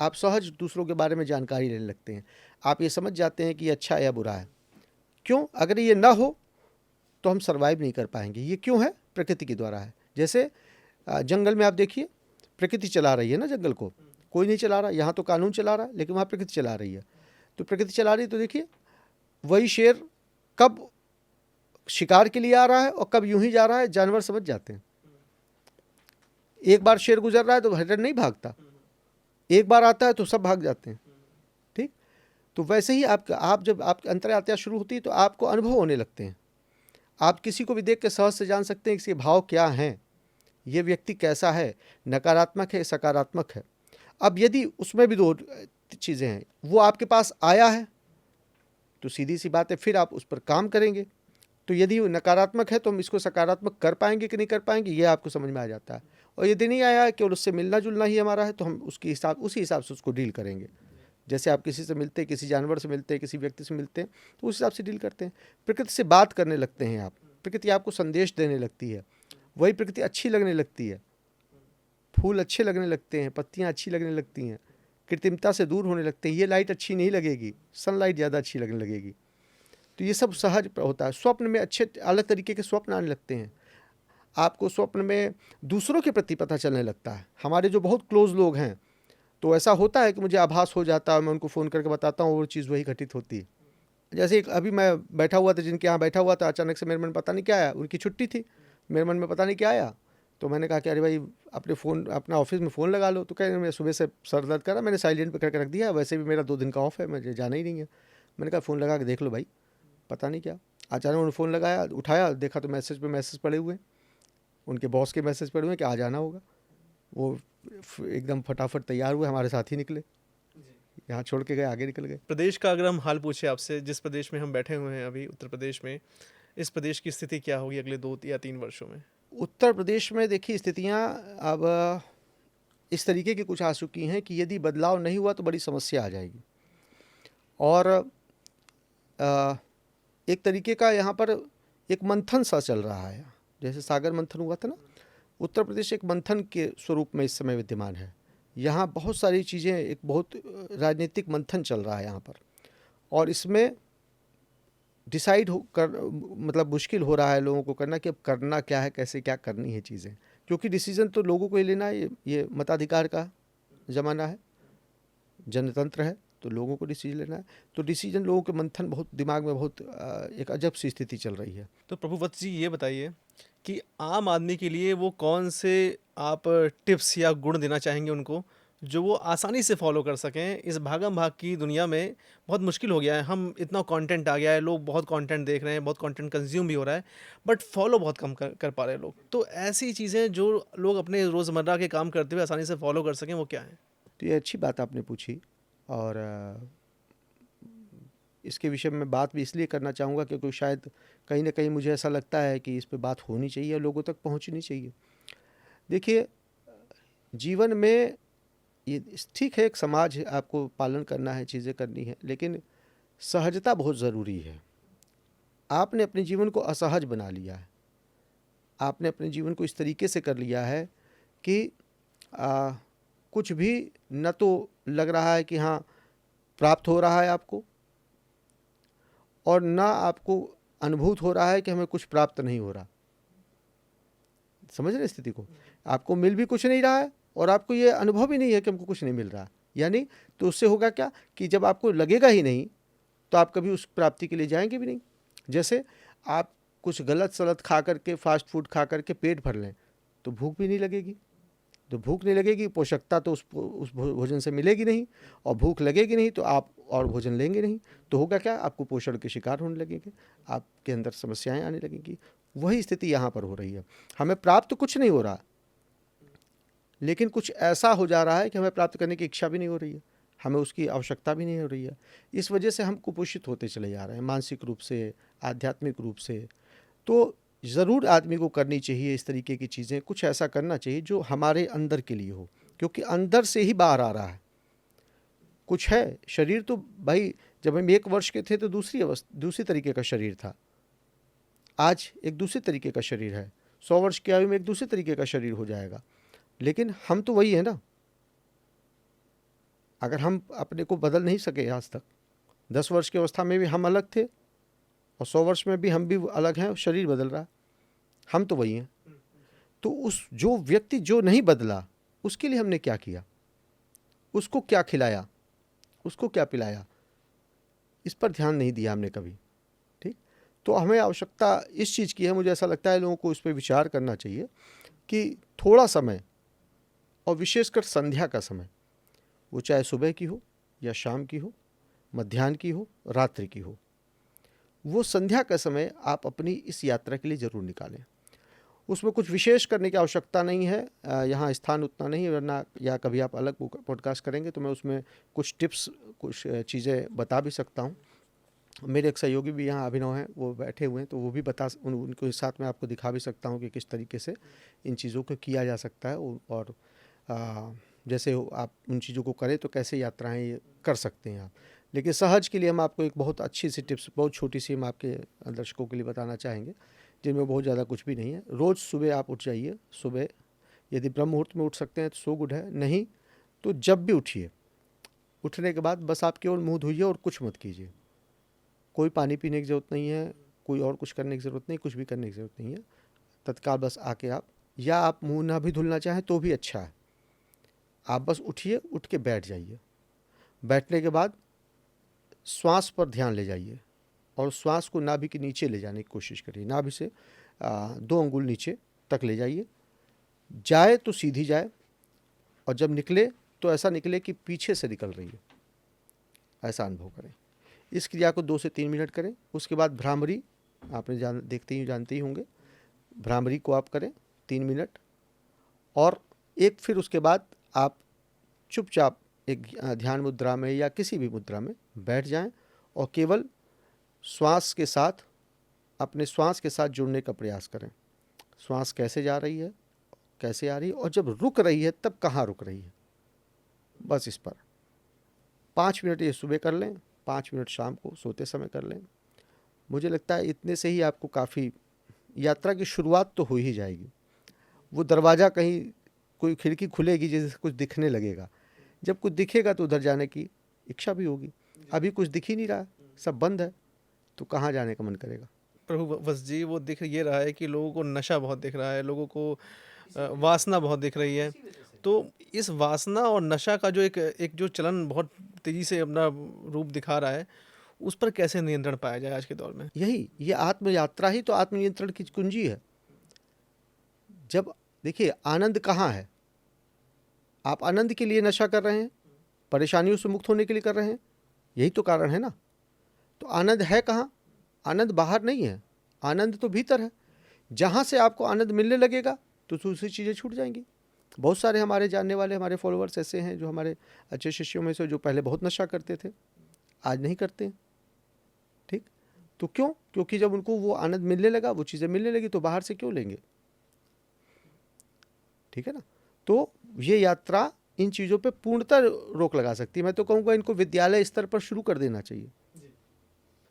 Speaker 1: आप सहज दूसरों के बारे में जानकारी लेने लगते हैं, आप ये समझ जाते हैं कि ये अच्छा है या बुरा है। क्यों? अगर ये ना हो तो हम सर्वाइव नहीं कर पाएंगे। ये क्यों है? प्रकृति के द्वारा है। जैसे जंगल में आप देखिए, प्रकृति चला रही है ना जंगल को, कोई नहीं चला रहा। यहाँ तो कानून चला रहा है, लेकिन वहाँ प्रकृति चला रही है। तो प्रकृति चला रही है, तो देखिए वही शेर कब शिकार के लिए आ रहा है और कब यूं ही जा रहा है, जानवर समझ जाते हैं। एक बार शेर गुजर रहा है तो हिरन नहीं भागता, एक बार आता है तो सब भाग जाते हैं। ठीक। तो वैसे ही आप जब आपकी अंतर यात्रा शुरू होती है तो आपको अनुभव होने लगते हैं। आप किसी को भी देख के सहज से जान सकते हैं कि इसके भाव क्या हैं, ये व्यक्ति कैसा है, नकारात्मक है, सकारात्मक है। अब यदि उसमें भी दो चीज़ें हैं, वो आपके पास आया है तो सीधी सी बात है, फिर आप उस पर काम करेंगे। तो यदि वो नकारात्मक है तो हम इसको सकारात्मक कर पाएंगे कि नहीं कर पाएंगे, ये आपको समझ में आ जाता है। और यदि नहीं आया है, केवल उससे मिलना जुलना ही हमारा है, तो हम उसी हिसाब से उसको डील करेंगे। जैसे आप किसी से मिलते हैं, किसी जानवर से मिलते हैं, किसी व्यक्ति से मिलते हैं, तो उस हिसाब से डील करते हैं। प्रकृति से बात करने लगते हैं आप, प्रकृति आपको संदेश देने लगती है, वही प्रकृति अच्छी लगने लगती है, फूल अच्छे लगने लगते हैं, पत्तियाँ अच्छी लगने लगती हैं, कृत्रिमता से दूर होने लगते हैं। ये लाइट अच्छी नहीं लगेगी, सनलाइट ज़्यादा अच्छी लगने लगेगी। तो ये सब सहज होता है। स्वप्न में अच्छे अलग तरीके के स्वप्न आने लगते हैं। आपको स्वप्न में दूसरों के प्रति पता चलने लगता है। हमारे जो बहुत क्लोज लोग हैं, तो ऐसा होता है कि मुझे आभास हो जाता है, मैं उनको फ़ोन करके बताता हूँ, वो चीज़ वही घटित होती है। जैसे अभी मैं बैठा हुआ था, जिनके यहाँ बैठा हुआ था, अचानक से मेरे मन में पता नहीं क्या आया, उनकी छुट्टी थी, मेरे मन में पता नहीं क्या आया, तो मैंने कहा कि अरे भाई अपना ऑफिस में फ़ोन लगा लो। तो कह रहे मैं सुबह से सर दर्द कर रहा, मैंने साइलेंट पे करके रख दिया, वैसे भी मेरा 2 दिन का ऑफ है, मुझे जाना ही नहीं है। मैंने कहा फ़ोन लगा के देख लो भाई, पता नहीं क्या। अचानक उन्होंने फ़ोन लगाया, उठाया, देखा तो मैसेज पे मैसेज पड़े हुए हैं, उनके बॉस के मैसेज पड़े हुए हैं कि आ जाना होगा। वो एकदम फटाफट तैयार हुए, हमारे साथ ही निकले, यहाँ छोड़ के गए, आगे निकल गए।
Speaker 2: प्रदेश का अगर हम हाल पूछे आपसे, जिस प्रदेश में हम बैठे हुए हैं अभी, उत्तर प्रदेश में, इस प्रदेश की स्थिति क्या होगी अगले 2 या 3 वर्षों में?
Speaker 1: उत्तर प्रदेश में देखिए स्थितियाँ अब इस तरीके की कुछ आ चुकी हैं कि यदि बदलाव नहीं हुआ तो बड़ी समस्या आ जाएगी। और एक तरीके का यहाँ पर एक मंथन सा चल रहा है, जैसे सागर मंथन हुआ था ना, उत्तर प्रदेश एक मंथन के स्वरूप में इस समय विद्यमान है। यहाँ बहुत सारी चीज़ें, एक बहुत राजनीतिक मंथन चल रहा है यहाँ पर, और इसमें डिसाइड मतलब मुश्किल हो रहा है लोगों को करना कि अब करना क्या है, कैसे क्या करनी है चीज़ें, क्योंकि डिसीजन तो लोगों को ही लेना है। ये मताधिकार का ज़माना है, जनतंत्र है, तो लोगों को डिसीजन लेना है। तो डिसीजन लोगों के मंथन बहुत दिमाग में बहुत एक अजब सी स्थिति चल रही है।
Speaker 2: तो प्रभुवत्स जी ये बताइए कि आम आदमी के लिए वो कौन से आप टिप्स या गुण देना चाहेंगे उनको, जो वो आसानी से फॉलो कर सकें? इस भागम भाग की दुनिया में बहुत मुश्किल हो गया है, हम इतना कंटेंट आ गया है, लोग बहुत कंटेंट देख रहे हैं, बहुत कंटेंट कंज्यूम भी हो रहा है, बट फॉलो बहुत कम कर पा रहे हैं लोग। तो ऐसी चीज़ें जो लोग अपने रोज़मर्रा के काम करते हुए आसानी से फॉलो कर सकें, वो क्या है?
Speaker 1: तो ये अच्छी बात आपने पूछी, और इसके विषय में बात भी इसलिए करना चाहूँगा क्योंकि शायद कहीं ना कहीं मुझे ऐसा लगता है कि इस पे बात होनी चाहिए, लोगों तक पहुँचनी चाहिए। देखिए, जीवन में ये ठीक है, एक समाज है, आपको पालन करना है, चीज़ें करनी है, लेकिन सहजता बहुत ज़रूरी है। आपने अपने जीवन को असहज बना लिया है, आपने अपने जीवन को इस तरीके से कर लिया है कि कुछ भी न तो लग रहा है कि हाँ प्राप्त हो रहा है आपको, और ना आपको अनुभूत हो रहा है कि हमें कुछ प्राप्त नहीं हो रहा। समझ रहे स्थिति को? आपको मिल भी कुछ नहीं रहा है और आपको ये अनुभव भी नहीं है कि हमको कुछ नहीं मिल रहा। यानी तो उससे होगा क्या कि जब आपको लगेगा ही नहीं तो आप कभी उस प्राप्ति के लिए जाएंगे भी नहीं। जैसे आप कुछ गलत सलत खा करके, फास्ट फूड खा करके पेट भर लें तो भूख भी नहीं लगेगी। तो भूख नहीं लगेगी, पोषकता तो उस भोजन से मिलेगी नहीं, और भूख लगेगी नहीं तो आप और भोजन लेंगे नहीं, तो होगा क्या, आपको पोषण के शिकार होने लगेंगे, आपके अंदर समस्याएं आने लगेंगी। वही स्थिति यहाँ पर हो रही है। हमें प्राप्त कुछ नहीं हो रहा, लेकिन कुछ ऐसा हो जा रहा है कि हमें प्राप्त करने की इच्छा भी नहीं हो रही है, हमें उसकी आवश्यकता भी नहीं हो रही है। इस वजह से हम कुपोषित होते चले जा रहे हैं, मानसिक रूप से, आध्यात्मिक रूप से। तो ज़रूर आदमी को करनी चाहिए इस तरीके की चीज़ें, कुछ ऐसा करना चाहिए जो हमारे अंदर के लिए हो, क्योंकि अंदर से ही बाहर आ रहा है। कुछ है, शरीर तो भाई जब हम 1 वर्ष के थे तो दूसरी तरीके का शरीर था, आज एक दूसरे तरीके का शरीर है। 100 वर्ष की आयु में एक दूसरे तरीके का शरीर हो जाएगा, लेकिन हम तो वही है ना। अगर हम अपने को बदल नहीं सके आज तक, 10 वर्ष की अवस्था में भी हम अलग थे और 100 वर्ष में भी हम भी अलग हैं, शरीर बदल रहा है, हम तो वही हैं। तो उस जो व्यक्ति जो नहीं बदला, उसके लिए हमने क्या किया, उसको क्या खिलाया, उसको क्या पिलाया, इस पर ध्यान नहीं दिया हमने कभी। ठीक, तो हमें आवश्यकता इस चीज़ की है, मुझे ऐसा लगता है लोगों को इस पर विचार करना चाहिए कि थोड़ा समय, और विशेषकर संध्या का समय, वो चाहे सुबह की हो या शाम की हो, मध्याह्न की हो, रात्रि की हो, वो संध्या का समय आप अपनी इस यात्रा के लिए ज़रूर निकालें। उसमें कुछ विशेष करने की आवश्यकता नहीं है, यहाँ स्थान उतना नहीं है, वरना या कभी आप अलग पॉडकास्ट करेंगे तो मैं उसमें कुछ टिप्स, कुछ चीज़ें बता भी सकता हूँ। मेरे एक सहयोगी भी यहाँ अभिनव हैं, वो बैठे हुए हैं, तो वो भी उनको साथ में आपको दिखा भी सकता हूँ कि किस तरीके से इन चीज़ों को किया जा सकता है, और जैसे आप उन चीज़ों को करें तो कैसे यात्राएं ये कर सकते हैं आप। लेकिन सहज के लिए हम आपको एक बहुत अच्छी सी टिप्स, बहुत छोटी सी, हम आपके दर्शकों के लिए बताना चाहेंगे, जिनमें बहुत ज़्यादा कुछ भी नहीं है। रोज़ सुबह आप उठ जाइए, सुबह यदि ब्रह्म मुहूर्त में उठ सकते हैं तो सो गुड है, नहीं तो जब भी उठिए, उठने के बाद बस आप केवल मुँह धोइए और कुछ मत कीजिए। कोई पानी पीने की ज़रूरत नहीं है, कोई और कुछ करने की ज़रूरत नहीं, कुछ भी करने की ज़रूरत नहीं है। तत्काल बस आके आप मुँह ना भी धुलना चाहें तो भी अच्छा है, आप बस उठिए, उठ के बैठ जाइए। बैठने के बाद श्वास पर ध्यान ले जाइए और श्वास को नाभि के नीचे ले जाने की कोशिश करिए। नाभि से 2 अंगुल नीचे तक ले जाइए। जाए तो सीधी जाए, और जब निकले तो ऐसा निकले कि पीछे से निकल रही है, ऐसा अनुभव करें। इस क्रिया को 2 से 3 मिनट करें। उसके बाद भ्रामरी, आपने जानते ही होंगे, भ्रामरी को आप करें 3 मिनट, और फिर उसके बाद आप चुपचाप एक ध्यान मुद्रा में या किसी भी मुद्रा में बैठ जाएं और केवल श्वास के साथ, अपने श्वास के साथ जुड़ने का प्रयास करें। श्वास कैसे जा रही है, कैसे आ रही है, और जब रुक रही है तब कहाँ रुक रही है, बस इस पर 5 मिनट ये सुबह कर लें, 5 मिनट शाम को सोते समय कर लें। मुझे लगता है इतने से ही आपको काफ़ी, यात्रा की शुरुआत तो हो ही जाएगी। वो दरवाज़ा, कहीं कोई खिड़की खुलेगी जैसे कुछ दिखने लगेगा, जब कुछ दिखेगा तो उधर जाने की इच्छा भी होगी। अभी कुछ दिख ही नहीं रहा, सब बंद है, तो कहाँ जाने का मन करेगा।
Speaker 2: प्रभु वत्स जी, वो दिख ये रहा है कि लोगों को नशा बहुत दिख रहा है, लोगों को वासना बहुत दिख रही है। तो इस वासना और नशा का जो एक जो चलन बहुत तेज़ी से अपना रूप दिखा रहा है, उस पर कैसे नियंत्रण पाया जाए आज के दौर में?
Speaker 1: ये आत्म यात्रा ही तो आत्मनियंत्रण की कुंजी है। जब देखिए, आनंद कहाँ है, आप आनंद के लिए नशा कर रहे हैं, परेशानियों से मुक्त होने के लिए कर रहे हैं, यही तो कारण है ना। तो आनंद है कहाँ? आनंद बाहर नहीं है, आनंद तो भीतर है। जहाँ से आपको आनंद मिलने लगेगा तो दूसरी चीज़ें छूट जाएंगी। बहुत सारे हमारे जानने वाले, हमारे फॉलोअर्स ऐसे हैं जो हमारे अच्छे शिष्यों में से, जो पहले बहुत नशा करते थे, आज नहीं करते हैं। ठीक, तो क्यों? क्योंकि जब उनको वो आनंद मिलने लगा, वो चीज़ें मिलने लगी, तो बाहर से क्यों लेंगे? ठीक है ना। तो ये यात्रा इन चीज़ों पे पूर्णतः रोक लगा सकती है। मैं तो कहूँगा इनको विद्यालय स्तर पर शुरू कर देना चाहिए।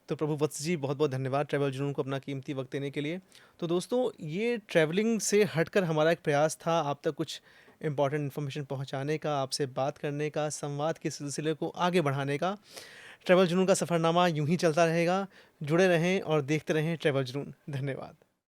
Speaker 2: तो प्रभु वत्स जी, बहुत बहुत धन्यवाद ट्रैवल जुनून को अपना कीमती वक्त देने के लिए। तो दोस्तों, ये ट्रैवलिंग से हटकर हमारा एक प्रयास था आप तक कुछ इंपॉर्टेंट इन्फॉर्मेशन पहुंचाने का, आपसे बात करने का, संवाद के सिलसिले को आगे बढ़ाने का। ट्रैवल जुनून का सफ़रनामा यूं ही चलता रहेगा। जुड़े रहें और देखते रहें ट्रैवल जुनून। धन्यवाद।